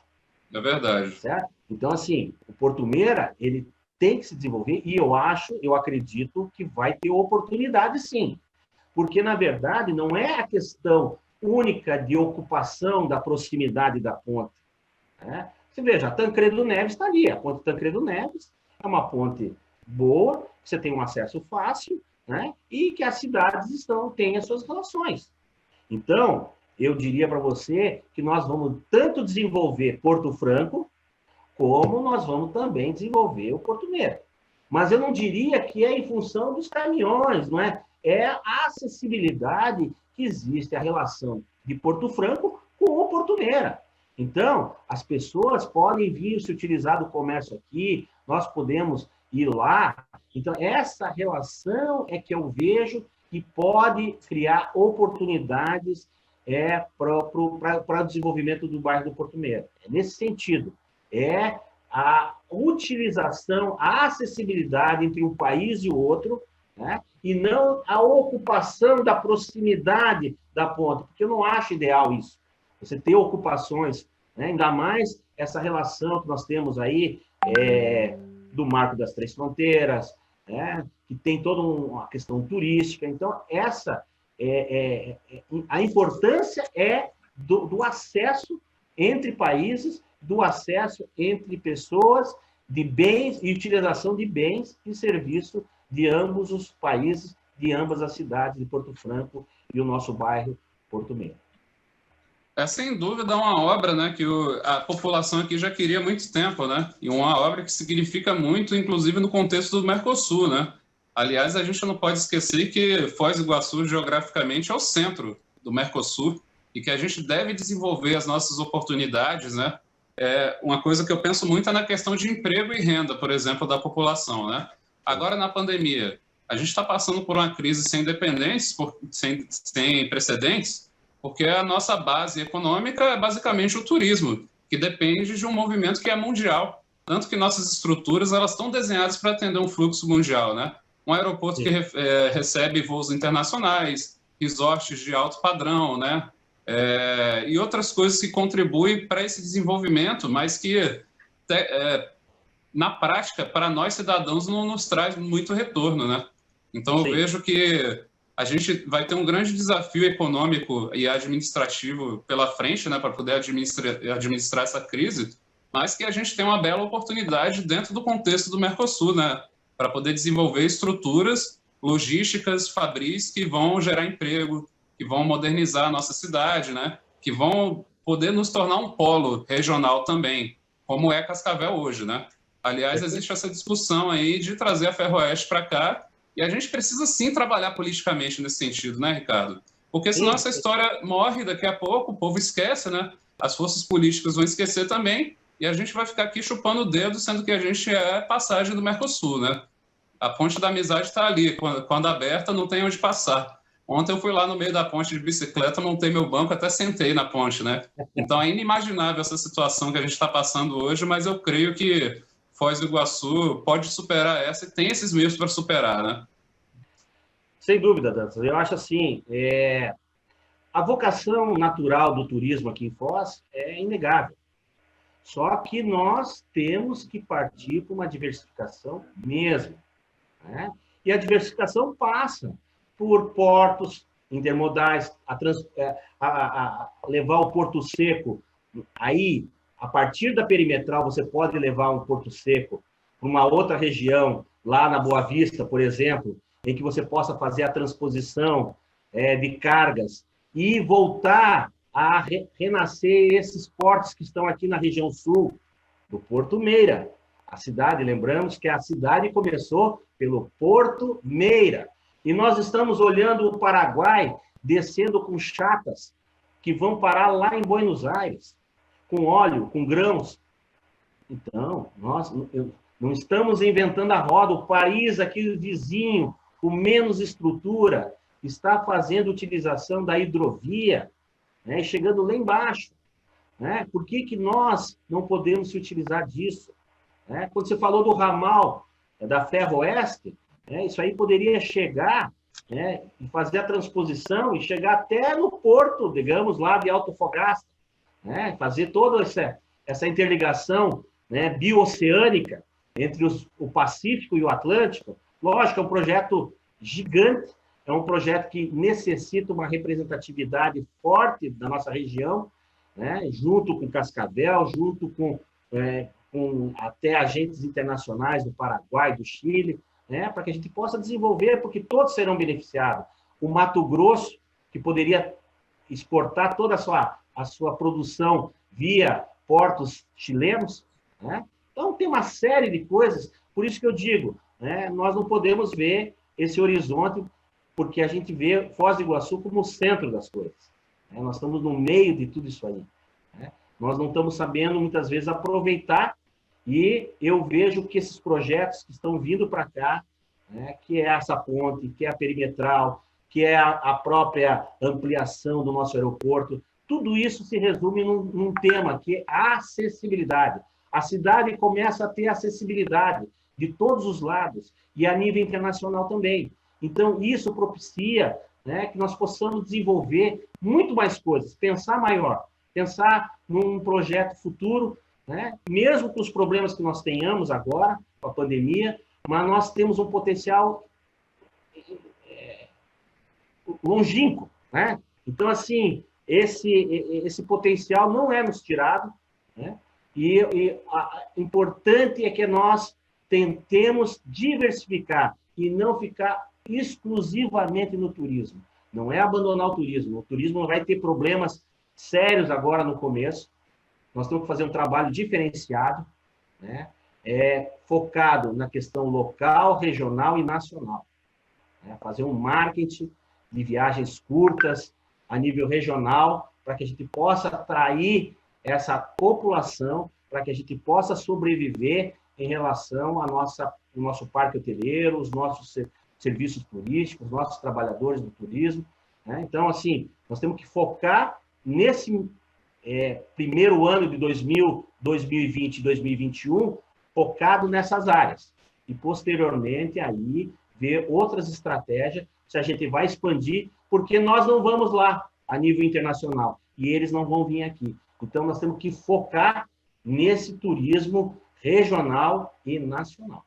A: É verdade.
B: Certo? Então, assim, o Porto Meira, ele tem que se desenvolver e eu acredito que vai ter oportunidade sim. Porque, na verdade, não é a questão única de ocupação da proximidade da ponte. Né? Você veja, a Tancredo Neves está ali. A ponte Tancredo Neves é uma ponte boa, você tem um acesso fácil, né? E que as cidades têm as suas relações. Então, eu diria para você que nós vamos tanto desenvolver Porto Franco, como nós vamos também desenvolver o Porto Meira. Mas eu não diria que é em função dos caminhões, não é? É a acessibilidade que existe, a relação de Porto Franco com o Porto Meira. Então, as pessoas podem vir se utilizar do comércio aqui, nós podemos ir lá. Então, essa relação é que eu vejo que pode criar oportunidades para o desenvolvimento do bairro do Porto Meira. É nesse sentido. É a utilização, a acessibilidade entre um país e o outro, né? E não a ocupação da proximidade da ponte, porque eu não acho ideal isso. Você ter ocupações, né? Ainda mais essa relação que nós temos aí do Marco das Três Fronteiras, né? Que tem toda uma questão turística. Então, a importância do acesso entre países, do acesso entre pessoas, de bens e utilização de bens e serviços de ambos os países, de ambas as cidades de Porto Franco e o nosso bairro Porto Meira.
A: É sem dúvida uma obra, né, que a população aqui já queria há muito tempo, né? E uma obra que significa muito, inclusive no contexto do Mercosul, né? Aliás, a gente não pode esquecer que Foz do Iguaçu geograficamente é o centro do Mercosul e que a gente deve desenvolver as nossas oportunidades, né? Uma coisa que eu penso muito é na questão de emprego e renda, por exemplo, da população, né? Agora, na pandemia, a gente está passando por uma crise sem precedentes, porque a nossa base econômica é basicamente o turismo, que depende de um movimento que é mundial. Tanto que nossas estruturas elas estão desenhadas para atender um fluxo mundial, né? Um aeroporto que recebe voos internacionais, resorts de alto padrão, né? E outras coisas que contribuem para esse desenvolvimento, mas que, na prática, para nós cidadãos, não nos traz muito retorno, né? Então, eu vejo que a gente vai ter um grande desafio econômico e administrativo pela frente, né, para poder administrar essa crise, mas que a gente tem uma bela oportunidade dentro do contexto do Mercosul, né, para poder desenvolver estruturas logísticas, fabris, que vão gerar emprego, que vão modernizar a nossa cidade, né, que vão poder nos tornar um polo regional também, como é Cascavel hoje, né? Aliás, existe essa discussão aí de trazer a Ferroeste para cá E a gente precisa sim trabalhar politicamente nesse sentido, né, Ricardo? Porque senão essa história morre daqui a pouco, o povo esquece, né? As forças políticas vão esquecer também, e a gente vai ficar aqui chupando o dedo, sendo que a gente é passagem do Mercosul, né? A ponte da amizade está ali, quando aberta não tem onde passar. Ontem eu fui lá no meio da ponte de bicicleta, montei meu banco, até sentei na ponte, né? Então é inimaginável essa situação que a gente está passando hoje, mas eu creio que Foz do Iguaçu pode superar essa e tem esses meios para superar, né?
B: Sem dúvida, Dantas. Eu acho assim, a vocação natural do turismo aqui em Foz é inegável. Só que nós temos que partir para uma diversificação mesmo, né? E a diversificação passa por portos intermodais, a levar o Porto Seco. Aí, a partir da perimetral, você pode levar um Porto Seco para uma outra região, lá na Boa Vista, por exemplo, em que você possa fazer a transposição de cargas e voltar a renascer esses portos que estão aqui na região sul do Porto Meira. A cidade, lembramos que a cidade começou pelo Porto Meira. E nós estamos olhando o Paraguai descendo com chatas que vão parar lá em Buenos Aires, com óleo, com grãos. Então, nós não estamos inventando a roda. O país aqui vizinho, com menos estrutura, está fazendo utilização da hidrovia, né, chegando lá embaixo. Né? Por que nós não podemos se utilizar disso? Né? Quando você falou do ramal da Ferroeste, isso aí poderia chegar, né, e fazer a transposição e chegar até no porto, digamos, lá de Antofagasta, né? Fazer toda essa interligação, né, bioceânica entre o Pacífico e o Atlântico. Lógico, é um projeto gigante, é um projeto que necessita uma representatividade forte da nossa região, né, junto com Cascavel, junto com até agentes internacionais do Paraguai, do Chile, né, para que a gente possa desenvolver, porque todos serão beneficiados. O Mato Grosso, que poderia exportar toda a sua produção via portos chilenos, né? Então, tem uma série de coisas, por isso que eu digo, né, nós não podemos ver esse horizonte, porque a gente vê Foz do Iguaçu como o centro das coisas. Né? Nós estamos no meio de tudo isso aí. Né? Nós não estamos sabendo, muitas vezes, aproveitar. E eu vejo que esses projetos que estão vindo para cá, né, que é essa ponte, que é a perimetral, que é a própria ampliação do nosso aeroporto, tudo isso se resume num tema que é a acessibilidade. A cidade começa a ter acessibilidade de todos os lados e a nível internacional também. Então, isso propicia, né, que nós possamos desenvolver muito mais coisas, pensar maior, pensar num projeto futuro, né? Mesmo com os problemas que nós tenhamos agora, com a pandemia, mas nós temos um potencial longínquo, né? Então, assim, esse potencial não é nos tirado, né? E importante é que nós tentemos diversificar e não ficar exclusivamente no turismo. Não é abandonar o turismo vai ter problemas sérios agora no começo. Nós temos que fazer um trabalho diferenciado, né? Focado na questão local, regional e nacional. Né? Fazer um marketing de viagens curtas a nível regional, para que a gente possa atrair essa população, para que a gente possa sobreviver em relação ao nosso parque hoteleiro, os nossos serviços turísticos, os nossos trabalhadores do turismo. Né? Então, assim, nós temos que focar nesse primeiro ano de 2020 e 2021, focado nessas áreas. E, posteriormente, aí, ver outras estratégias, se a gente vai expandir, porque nós não vamos lá a nível internacional, e eles não vão vir aqui. Então, nós temos que focar nesse turismo regional e nacional.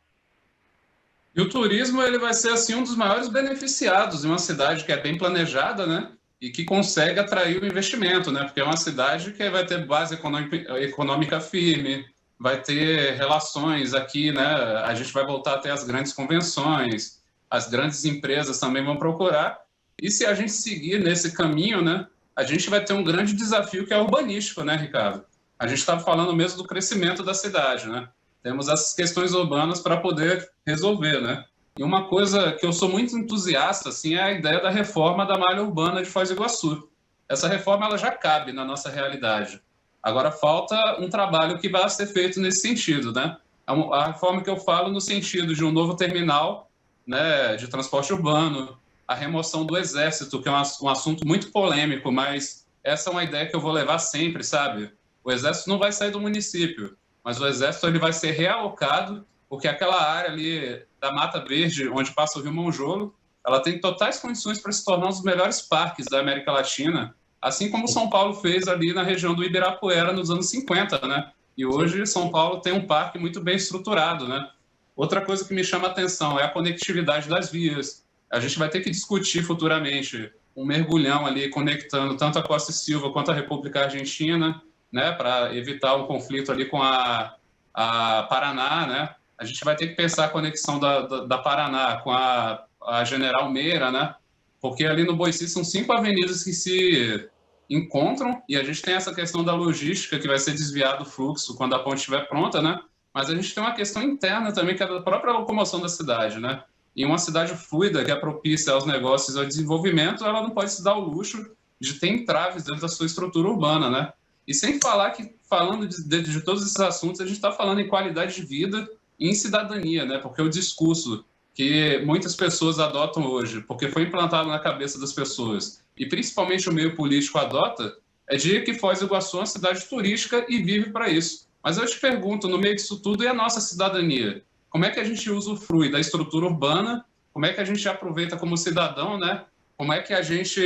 A: E o turismo ele vai ser assim um dos maiores beneficiados em uma cidade que é bem planejada, né? E que consegue atrair o investimento, né? Porque é uma cidade que vai ter base econômica firme, vai ter relações aqui, né? A gente vai voltar a ter as grandes convenções, as grandes empresas também vão procurar. E se a gente seguir nesse caminho, né? A gente vai ter um grande desafio que é urbanístico, né, Ricardo? A gente estava falando mesmo do crescimento da cidade, né? Temos essas questões urbanas para poder resolver, né? E uma coisa que eu sou muito entusiasta assim, é a ideia da reforma da malha urbana de Foz do Iguaçu. Essa reforma ela já cabe na nossa realidade. Agora falta um trabalho que vai ser feito nesse sentido, né? A reforma que eu falo no sentido de um novo terminal, né, de transporte urbano, a remoção do Exército, que é um assunto muito polêmico, mas essa é uma ideia que eu vou levar sempre, sabe? O Exército não vai sair do município, mas o Exército ele vai ser realocado, porque aquela área ali da Mata Verde, onde passa o Rio Monjolo, ela tem totais condições para se tornar um dos melhores parques da América Latina, assim como São Paulo fez ali na região do Ibirapuera nos anos 50, né? E hoje São Paulo tem um parque muito bem estruturado, né? Outra coisa que me chama a atenção é a conectividade das vias. A gente vai ter que discutir futuramente um mergulhão ali conectando tanto a Costa e Silva quanto a República Argentina, né, para evitar um conflito ali com a Paraná, né? A gente vai ter que pensar a conexão da Paraná com a General Meira, né? Porque ali no Boici são 5 avenidas que se encontram e a gente tem essa questão da logística que vai ser desviado o fluxo quando a ponte estiver pronta, né? Mas a gente tem uma questão interna também que é da própria locomoção da cidade, né? E uma cidade fluida que é propícia aos negócios e ao desenvolvimento, ela não pode se dar o luxo de ter entraves dentro da sua estrutura urbana, né? E sem falar que, falando de todos esses assuntos, a gente está falando em qualidade de vida e em cidadania, né? Porque o discurso que muitas pessoas adotam hoje, porque foi implantado na cabeça das pessoas, e principalmente o meio político adota, é de que Foz do Iguaçu é uma cidade turística e vive para isso. Mas eu te pergunto, no meio disso tudo, e a nossa cidadania? Como é que a gente usufrui da estrutura urbana? Como é que a gente aproveita como cidadão, né? Como é que a gente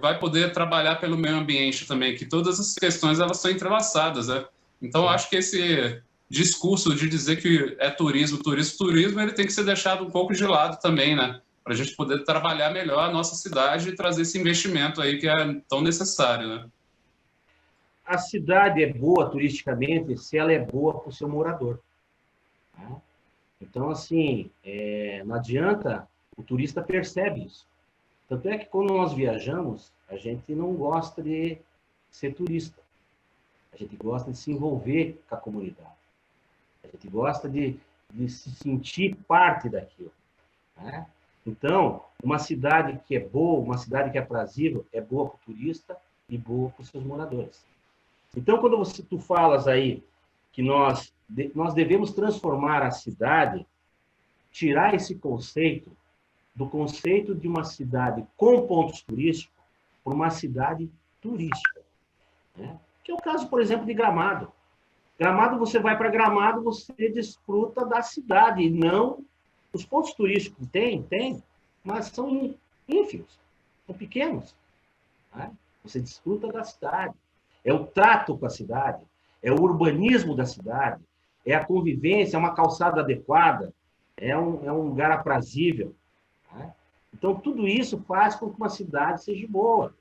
A: vai poder trabalhar pelo meio ambiente também? Que todas as questões elas são entrelaçadas, né? Então, eu acho que esse discurso de dizer que é turismo, ele tem que ser deixado um pouco de lado também, né? Para a gente poder trabalhar melhor a nossa cidade e trazer esse investimento aí que é tão necessário, né?
B: A cidade é boa turisticamente se ela é boa para o seu morador. Tá? Então, assim, não adianta, o turista percebe isso. Tanto é que quando nós viajamos, a gente não gosta de ser turista. A gente gosta de se envolver com a comunidade. A gente gosta de se sentir parte daquilo. Né? Então, uma cidade que é boa, uma cidade que é aprazível, é boa para o turista e boa para os seus moradores. Então, quando tu falas aí que nós devemos transformar a cidade, tirar esse conceito do conceito de uma cidade com pontos turísticos para uma cidade turística. Né? Que é o caso, por exemplo, de Gramado. Gramado, você vai para Gramado, você desfruta da cidade, e não os pontos turísticos. Tem, mas são ínfimos, são pequenos. Né? Você desfruta da cidade. É o trato com a cidade, é o urbanismo da cidade, é a convivência, é uma calçada adequada, é um lugar aprazível. Né? Então, tudo isso faz com que uma cidade seja boa.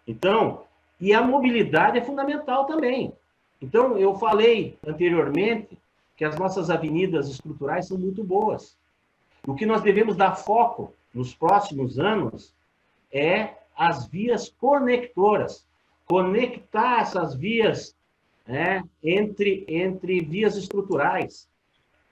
B: Então, e a mobilidade é fundamental também. Então, eu falei anteriormente que as nossas avenidas estruturais são muito boas. O que nós devemos dar foco nos próximos anos é as vias conectoras. Conectar essas vias, né, entre vias estruturais.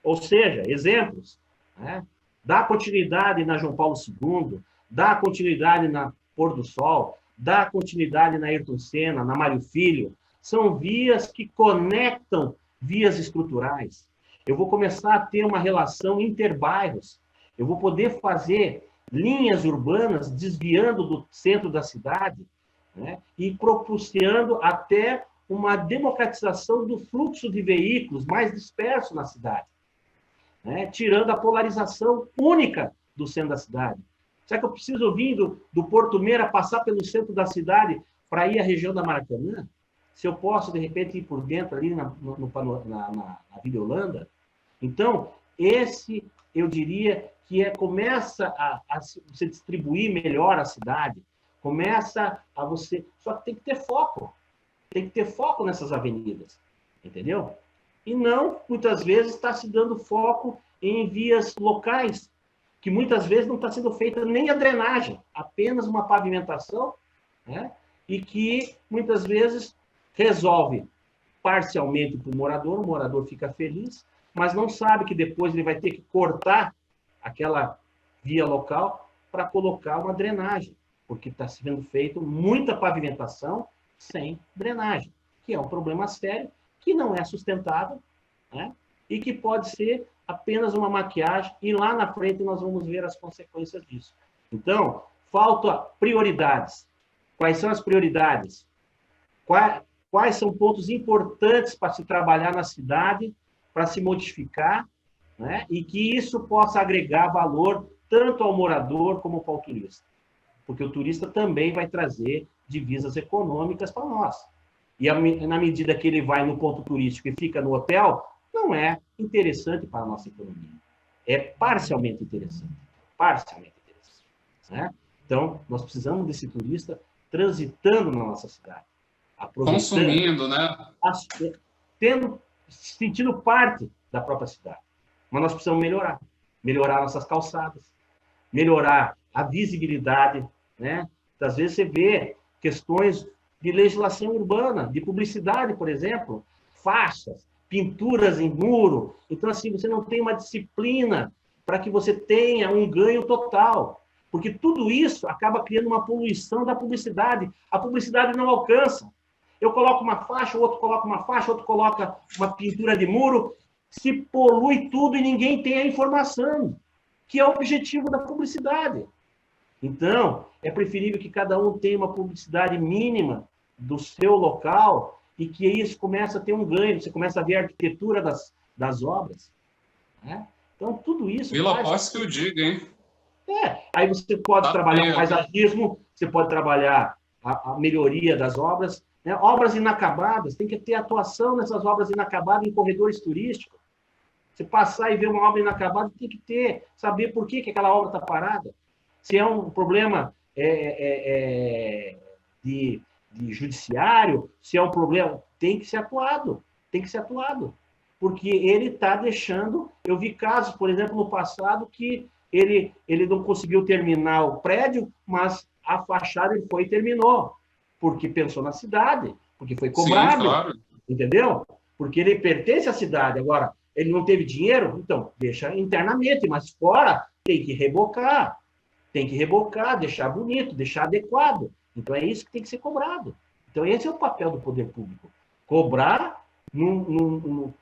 B: Ou seja, exemplos, né, dar continuidade na João Paulo II, dar continuidade na Pôr do Sol, dar continuidade na Ayrton Senna, na Mário Filho. São vias que conectam vias estruturais. Eu vou começar a ter uma relação interbairros. Eu vou poder fazer linhas urbanas desviando do centro da cidade, né, e propiciando até uma democratização do fluxo de veículos mais disperso na cidade, né, tirando a polarização única do centro da cidade. Será que eu preciso vir do Porto Meira, passar pelo centro da cidade para ir à região da Maracanã? Se eu posso, de repente, ir por dentro ali na Vila Holanda? Então, esse, eu diria, que começa a você distribuir melhor a cidade, começa a você... Só que tem que ter foco. Tem que ter foco nessas avenidas, entendeu? E não, muitas vezes, está se dando foco em vias locais, que muitas vezes não está sendo feita nem a drenagem, apenas uma pavimentação, né? E que, muitas vezes, resolve parcialmente para o morador fica feliz, mas não sabe que depois ele vai ter que cortar aquela via local para colocar uma drenagem, porque está sendo feito muita pavimentação sem drenagem, que é um problema sério, que não é sustentável, né? E que pode ser apenas uma maquiagem, e lá na frente nós vamos ver as consequências disso. Então, falta prioridades. Quais são as prioridades? Quais são pontos importantes para se trabalhar na cidade, para se modificar, né? E que isso possa agregar valor tanto ao morador como para o turista. Porque o turista também vai trazer divisas econômicas para nós. E na medida que ele vai no ponto turístico e fica no hotel, não é interessante para a nossa economia. É parcialmente interessante. Parcialmente interessante. Né? Então, nós precisamos desse turista transitando na nossa cidade.
A: Consumindo, né?
B: Sentindo parte da própria cidade. Mas nós precisamos melhorar. Melhorar nossas calçadas. Melhorar a visibilidade, né? Às vezes você vê questões de legislação urbana, de publicidade, por exemplo, faixas, pinturas em muro. Então, assim, você não tem uma disciplina para que você tenha um ganho total. Porque tudo isso acaba criando uma poluição da publicidade. A publicidade não alcança. Eu coloco uma faixa, o outro coloca uma faixa, o outro coloca uma pintura de muro, se polui tudo e ninguém tem a informação, que é o objetivo da publicidade. Então, é preferível que cada um tenha uma publicidade mínima do seu local e que isso comece a ter um ganho, você começa a ver a arquitetura das obras. Né? Então, tudo isso...
A: Vila Posse que eu diga, hein?
B: Aí você pode trabalhar o paisagismo, você pode trabalhar a melhoria das obras, né? Obras inacabadas, tem que ter atuação nessas obras inacabadas em corredores turísticos. Você passar e ver uma obra inacabada, tem que saber por que aquela obra está parada. Se é um problema de judiciário, se é um problema, tem que ser atuado. Porque ele está deixando... Eu vi casos, por exemplo, no passado, que ele não conseguiu terminar o prédio, mas a fachada ele foi e terminou. Porque pensou na cidade, porque foi cobrado. Sim, claro. Entendeu? Porque ele pertence à cidade. Agora, ele não teve dinheiro, então deixa internamente, mas fora tem que rebocar. Tem que rebocar, deixar bonito, deixar adequado. Então, é isso que tem que ser cobrado. Então, esse é o papel do poder público. Cobrar, não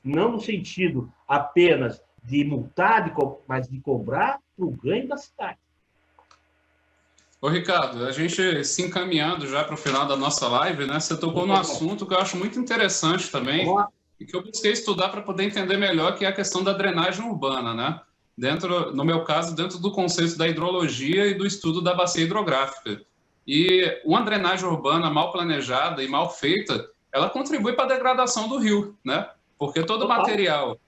B: no sentido apenas de multar, mas de cobrar para o ganho da cidade.
A: Ô, Ricardo, a gente se encaminhando já para o final da nossa live, né? Você tocou num assunto que eu acho muito interessante também e que eu busquei estudar para poder entender melhor, que é a questão da drenagem urbana, né? No meu caso, dentro do conceito da hidrologia e do estudo da bacia hidrográfica. E uma drenagem urbana mal planejada e mal feita, ela contribui para a degradação do rio, né? Porque todo o material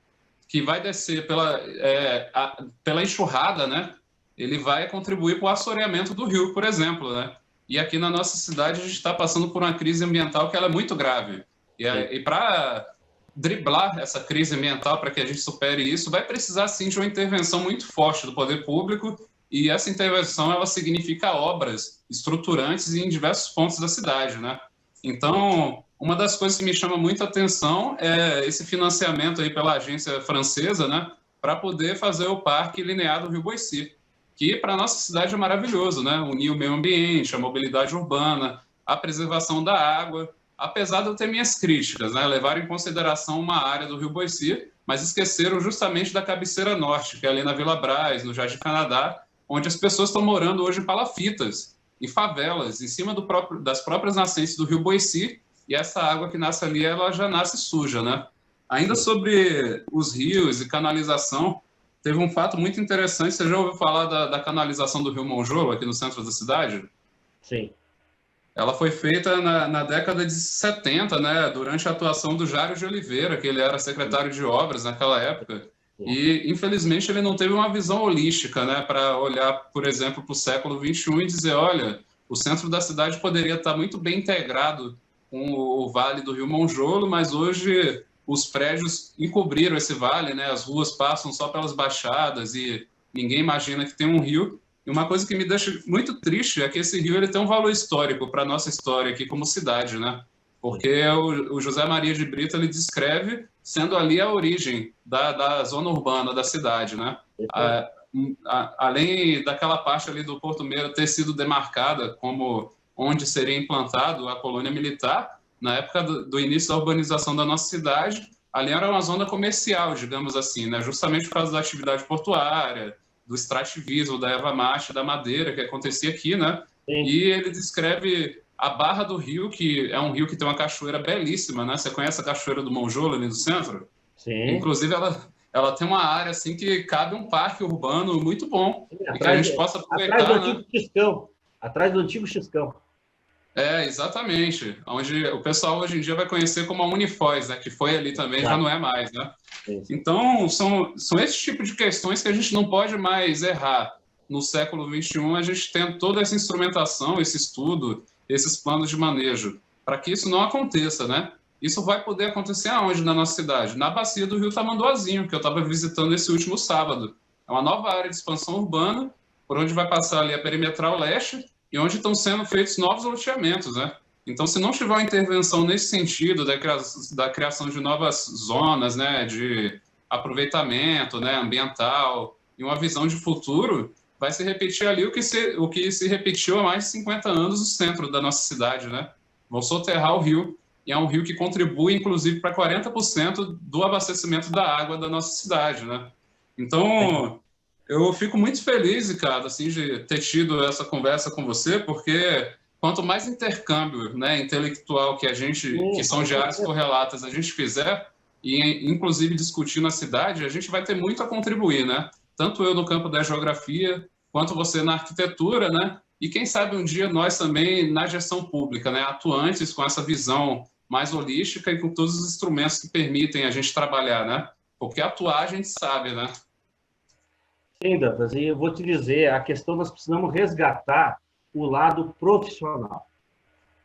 A: que vai descer pela enxurrada, né? Ele vai contribuir para o assoreamento do rio, por exemplo, né? E aqui na nossa cidade a gente está passando por uma crise ambiental que ela é muito grave. E para driblar essa crise ambiental, para que a gente supere isso, vai precisar, sim, de uma intervenção muito forte do poder público, e essa intervenção, ela significa obras estruturantes em diversos pontos da cidade, né? Então, uma das coisas que me chama muita atenção é esse financiamento aí pela agência francesa, né? Para poder fazer o Parque Linear do Rio Boissy, que para a nossa cidade é maravilhoso, né? Unir o meio ambiente, a mobilidade urbana, a preservação da água, apesar de eu ter minhas críticas, né? Levaram em consideração uma área do Rio Boissy, mas esqueceram justamente da cabeceira norte, que é ali na Vila Brás, no Jardim Canadá, onde as pessoas estão morando hoje em palafitas e favelas, em cima das próprias nascentes do Rio Boissy, e essa água que nasce ali, ela já nasce suja, né? Ainda sobre os rios e canalização, teve um fato muito interessante. Você já ouviu falar da canalização do Rio Monjolo, aqui no centro da cidade?
B: Sim.
A: Ela foi feita na década de 70, né, durante a atuação do Jário de Oliveira, que ele era secretário de obras naquela época. E, infelizmente, ele não teve uma visão holística, né, para olhar, por exemplo, para o século XXI e dizer, olha, o centro da cidade poderia estar muito bem integrado com o vale do Rio Monjolo, mas hoje os prédios encobriram esse vale, né? As ruas passam só pelas baixadas e ninguém imagina que tem um rio. E uma coisa que me deixa muito triste é que esse rio ele tem um valor histórico para a nossa história aqui como cidade, né? porque o José Maria de Brito ele descreve sendo ali a origem da zona urbana da cidade, né? Além daquela parte ali do Porto Meira ter sido demarcada como onde seria implantado a colônia militar, na época do início da urbanização da nossa cidade, ali era uma zona comercial, digamos assim, né? Justamente por causa da atividade portuária, do extrativismo, da erva mate, da madeira que acontecia aqui, né?
B: Sim.
A: E ele descreve a Barra do Rio, que é um rio que tem uma cachoeira belíssima, né? Você conhece a Cachoeira do Monjolo, ali no centro?
B: Sim.
A: Inclusive, ela tem uma área assim que cabe um parque urbano muito bom.
B: Sim,
A: e que a gente possa aproveitar,
B: atrás do antigo Xiscão. Atrás do antigo Xiscão.
A: Exatamente. Onde o pessoal hoje em dia vai conhecer como a Unifoz, né? Que foi ali também, já não é mais, né? Então, são esse tipo de questões que a gente não pode mais errar. No século XXI, a gente tem toda essa instrumentação, esse estudo, esses planos de manejo, para que isso não aconteça, né? Isso vai poder acontecer aonde na nossa cidade? Na bacia do Rio Tamanduazinho, que eu estava visitando esse último sábado. É uma nova área de expansão urbana, por onde vai passar ali a perimetral leste, e onde estão sendo feitos novos loteamentos, né? Então, se não tiver uma intervenção nesse sentido, da criação de novas zonas, né, de aproveitamento, né, ambiental, e uma visão de futuro, vai se repetir ali o que se repetiu há mais de 50 anos no centro da nossa cidade, né? Vão soterrar o rio, e é um rio que contribui, inclusive, para 40% do abastecimento da água da nossa cidade, né? Então, eu fico muito feliz, Ricardo, assim, de ter tido essa conversa com você, porque quanto mais intercâmbio, né, intelectual que são de áreas correlatas, a gente fizer, e inclusive discutir na cidade, a gente vai ter muito a contribuir, né? Tanto eu no campo da geografia, quanto você na arquitetura, né? E quem sabe um dia nós também na gestão pública, né? Atuantes com essa visão mais holística e com todos os instrumentos que permitem a gente trabalhar, né? Porque atuar a gente sabe, né?
B: Sim, Dantas, e eu vou te dizer, a questão nós precisamos resgatar o lado profissional,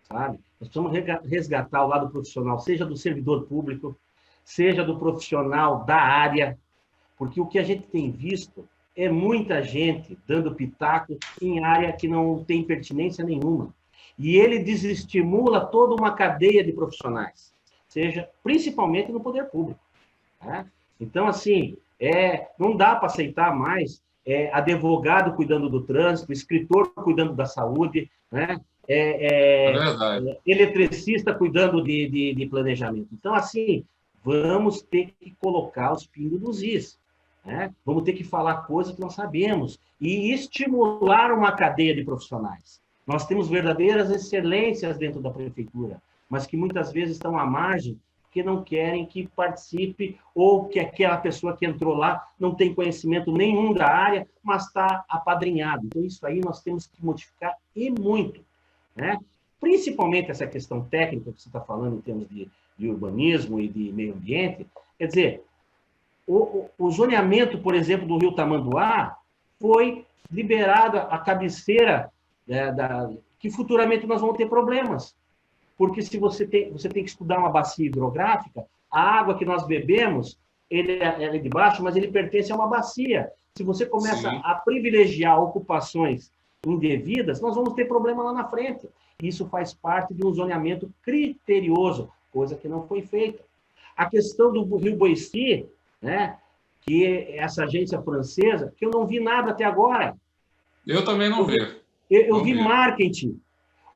B: sabe? Nós precisamos resgatar o lado profissional, seja do servidor público, seja do profissional da área, porque o que a gente tem visto é muita gente dando pitaco em área que não tem pertinência nenhuma. E ele desestimula toda uma cadeia de profissionais, seja principalmente no poder público. Né? Então, assim, não dá para aceitar mais advogado cuidando do trânsito, escritor cuidando da saúde, né? Eletricista cuidando de planejamento. Então, assim, vamos ter que colocar os pingos nos is. Né? Vamos ter que falar coisas que nós sabemos e estimular uma cadeia de profissionais. Nós temos verdadeiras excelências dentro da prefeitura, mas que muitas vezes estão à margem porque não querem que participe ou que aquela pessoa que entrou lá não tem conhecimento nenhum da área, mas está apadrinhado. Então, isso aí nós temos que modificar e muito. Né? Principalmente essa questão técnica que você está falando em termos de urbanismo e de meio ambiente. Quer dizer, o zoneamento, por exemplo, do Rio Tamanduá foi liberada a cabeceira que futuramente nós vamos ter problemas. Porque se você tem que estudar uma bacia hidrográfica, a água que nós bebemos, ele é de baixo, mas ele pertence a uma bacia. Se você começa a privilegiar ocupações indevidas, nós vamos ter problema lá na frente. Isso faz parte de um zoneamento criterioso, coisa que não foi feita. A questão do Rio Boici, né, que é essa agência francesa, que eu não vi nada até agora.
A: Eu também não vi.
B: Eu vi marketing.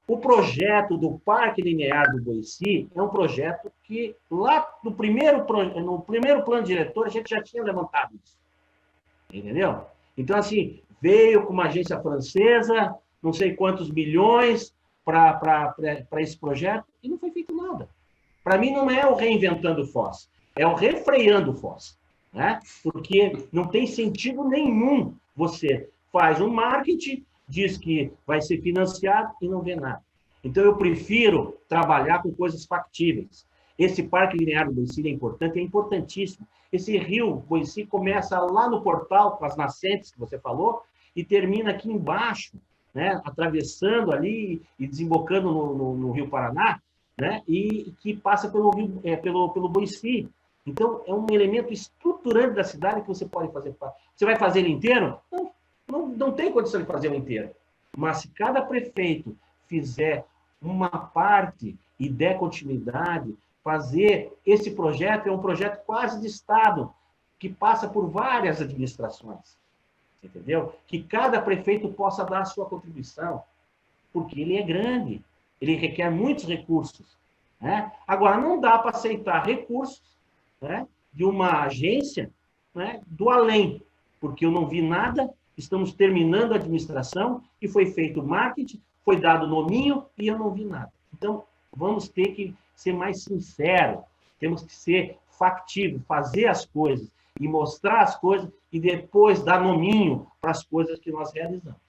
B: O projeto do Parque Linear do Boici é um projeto que, lá no primeiro plano diretor, a gente já tinha levantado isso. Entendeu? Então, assim, veio com uma agência francesa, não sei quantos milhões para esse projeto, e não foi feito nada. Para mim, não é o reinventando Foz, é o refreando Foz. Né? Porque não tem sentido nenhum. Você faz um marketing, diz que vai ser financiado e não vê nada. Então, eu prefiro trabalhar com coisas factíveis. Esse Parque Linear do Boici é importante, é importantíssimo. Esse rio Boici começa lá no portal, com as nascentes que você falou, e termina aqui embaixo, né? Atravessando ali e desembocando no Rio Paraná, né? E que passa pelo Boici. Então, é um elemento estruturante da cidade que você pode fazer. Você vai fazer ele inteiro? Não tem condição de fazer ele inteiro. Mas se cada prefeito fizer uma parte e der continuidade, fazer esse projeto, é um projeto quase de Estado, que passa por várias administrações, entendeu? Que cada prefeito possa dar a sua contribuição, porque ele é grande, ele requer muitos recursos, né? Agora, não dá para aceitar recursos, né, de uma agência, né, do além, porque eu não vi nada, estamos terminando a administração e foi feito marketing, foi dado nominho e eu não vi nada. Então, vamos ter que ser mais sinceros, temos que ser factível, fazer as coisas e mostrar as coisas e depois dar nominho para as coisas que nós realizamos.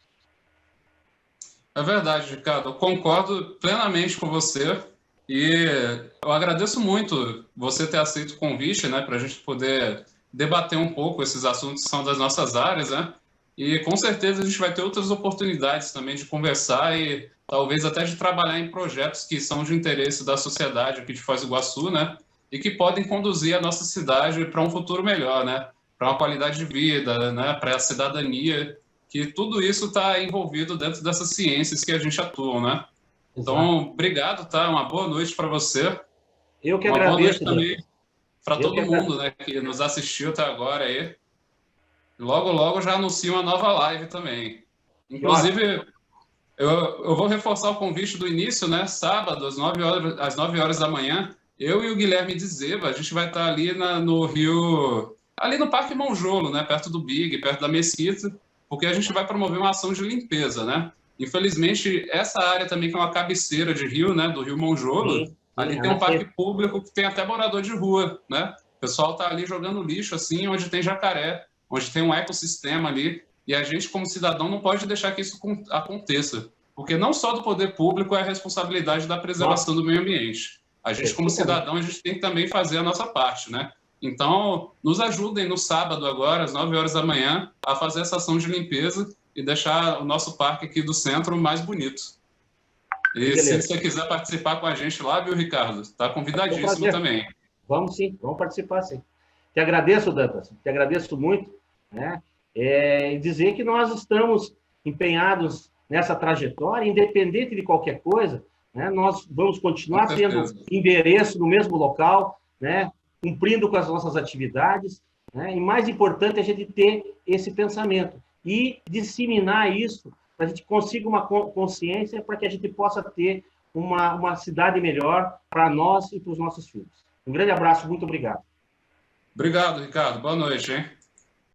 A: É verdade, Ricardo. Eu concordo plenamente com você e eu agradeço muito você ter aceito o convite, né, para a gente poder debater um pouco esses assuntos que são das nossas áreas, né? E com certeza a gente vai ter outras oportunidades também de conversar e talvez até de trabalhar em projetos que são de interesse da sociedade aqui de Foz do Iguaçu, né? E que podem conduzir a nossa cidade para um futuro melhor, né? Para uma qualidade de vida, né? Para a cidadania, que tudo isso está envolvido dentro dessas ciências que a gente atua, né? Então, obrigado, tá? Uma boa noite para você.
B: Eu que
A: uma
B: agradeço.
A: Boa noite também para todo mundo, né, que nos assistiu até agora aí. Logo, logo já anuncio uma nova live também. Inclusive, eu vou reforçar o convite do início, né? Sábado, às 9 horas da manhã, eu e o Guilherme de Zeva, a gente vai estar ali no Rio, ali no Parque Monjolo, né? Perto do Big, perto da Mesquita, porque a gente vai promover uma ação de limpeza, né? Infelizmente, essa área também, que é uma cabeceira de rio, né? Do Rio Monjolo, ali tem um parque público que tem até morador de rua, né? O pessoal tá ali jogando lixo, assim, onde tem jacaré, onde tem um ecossistema ali, e a gente, como cidadão, não pode deixar que isso aconteça, porque não só do poder público é a responsabilidade da preservação do meio ambiente. A gente, como cidadão, a gente tem que também fazer a nossa parte, né? Então, nos ajudem no sábado agora, às 9 horas da manhã, a fazer essa ação de limpeza e deixar o nosso parque aqui do centro mais bonito. E se você quiser participar com a gente lá, viu, Ricardo? Está convidadíssimo também.
B: Vamos sim, vamos participar sim. Te agradeço, Dantas, te agradeço muito, né? E dizer que nós estamos empenhados nessa trajetória, independente de qualquer coisa, né? Nós vamos continuar tendo endereço no mesmo local, né? Cumprindo com as nossas atividades, né? E mais importante, a gente ter esse pensamento e disseminar isso, para a gente consiga uma consciência, para que a gente possa ter uma cidade melhor para nós e para os nossos filhos. Um grande abraço, muito obrigado.
A: Obrigado, Ricardo. Boa noite, hein?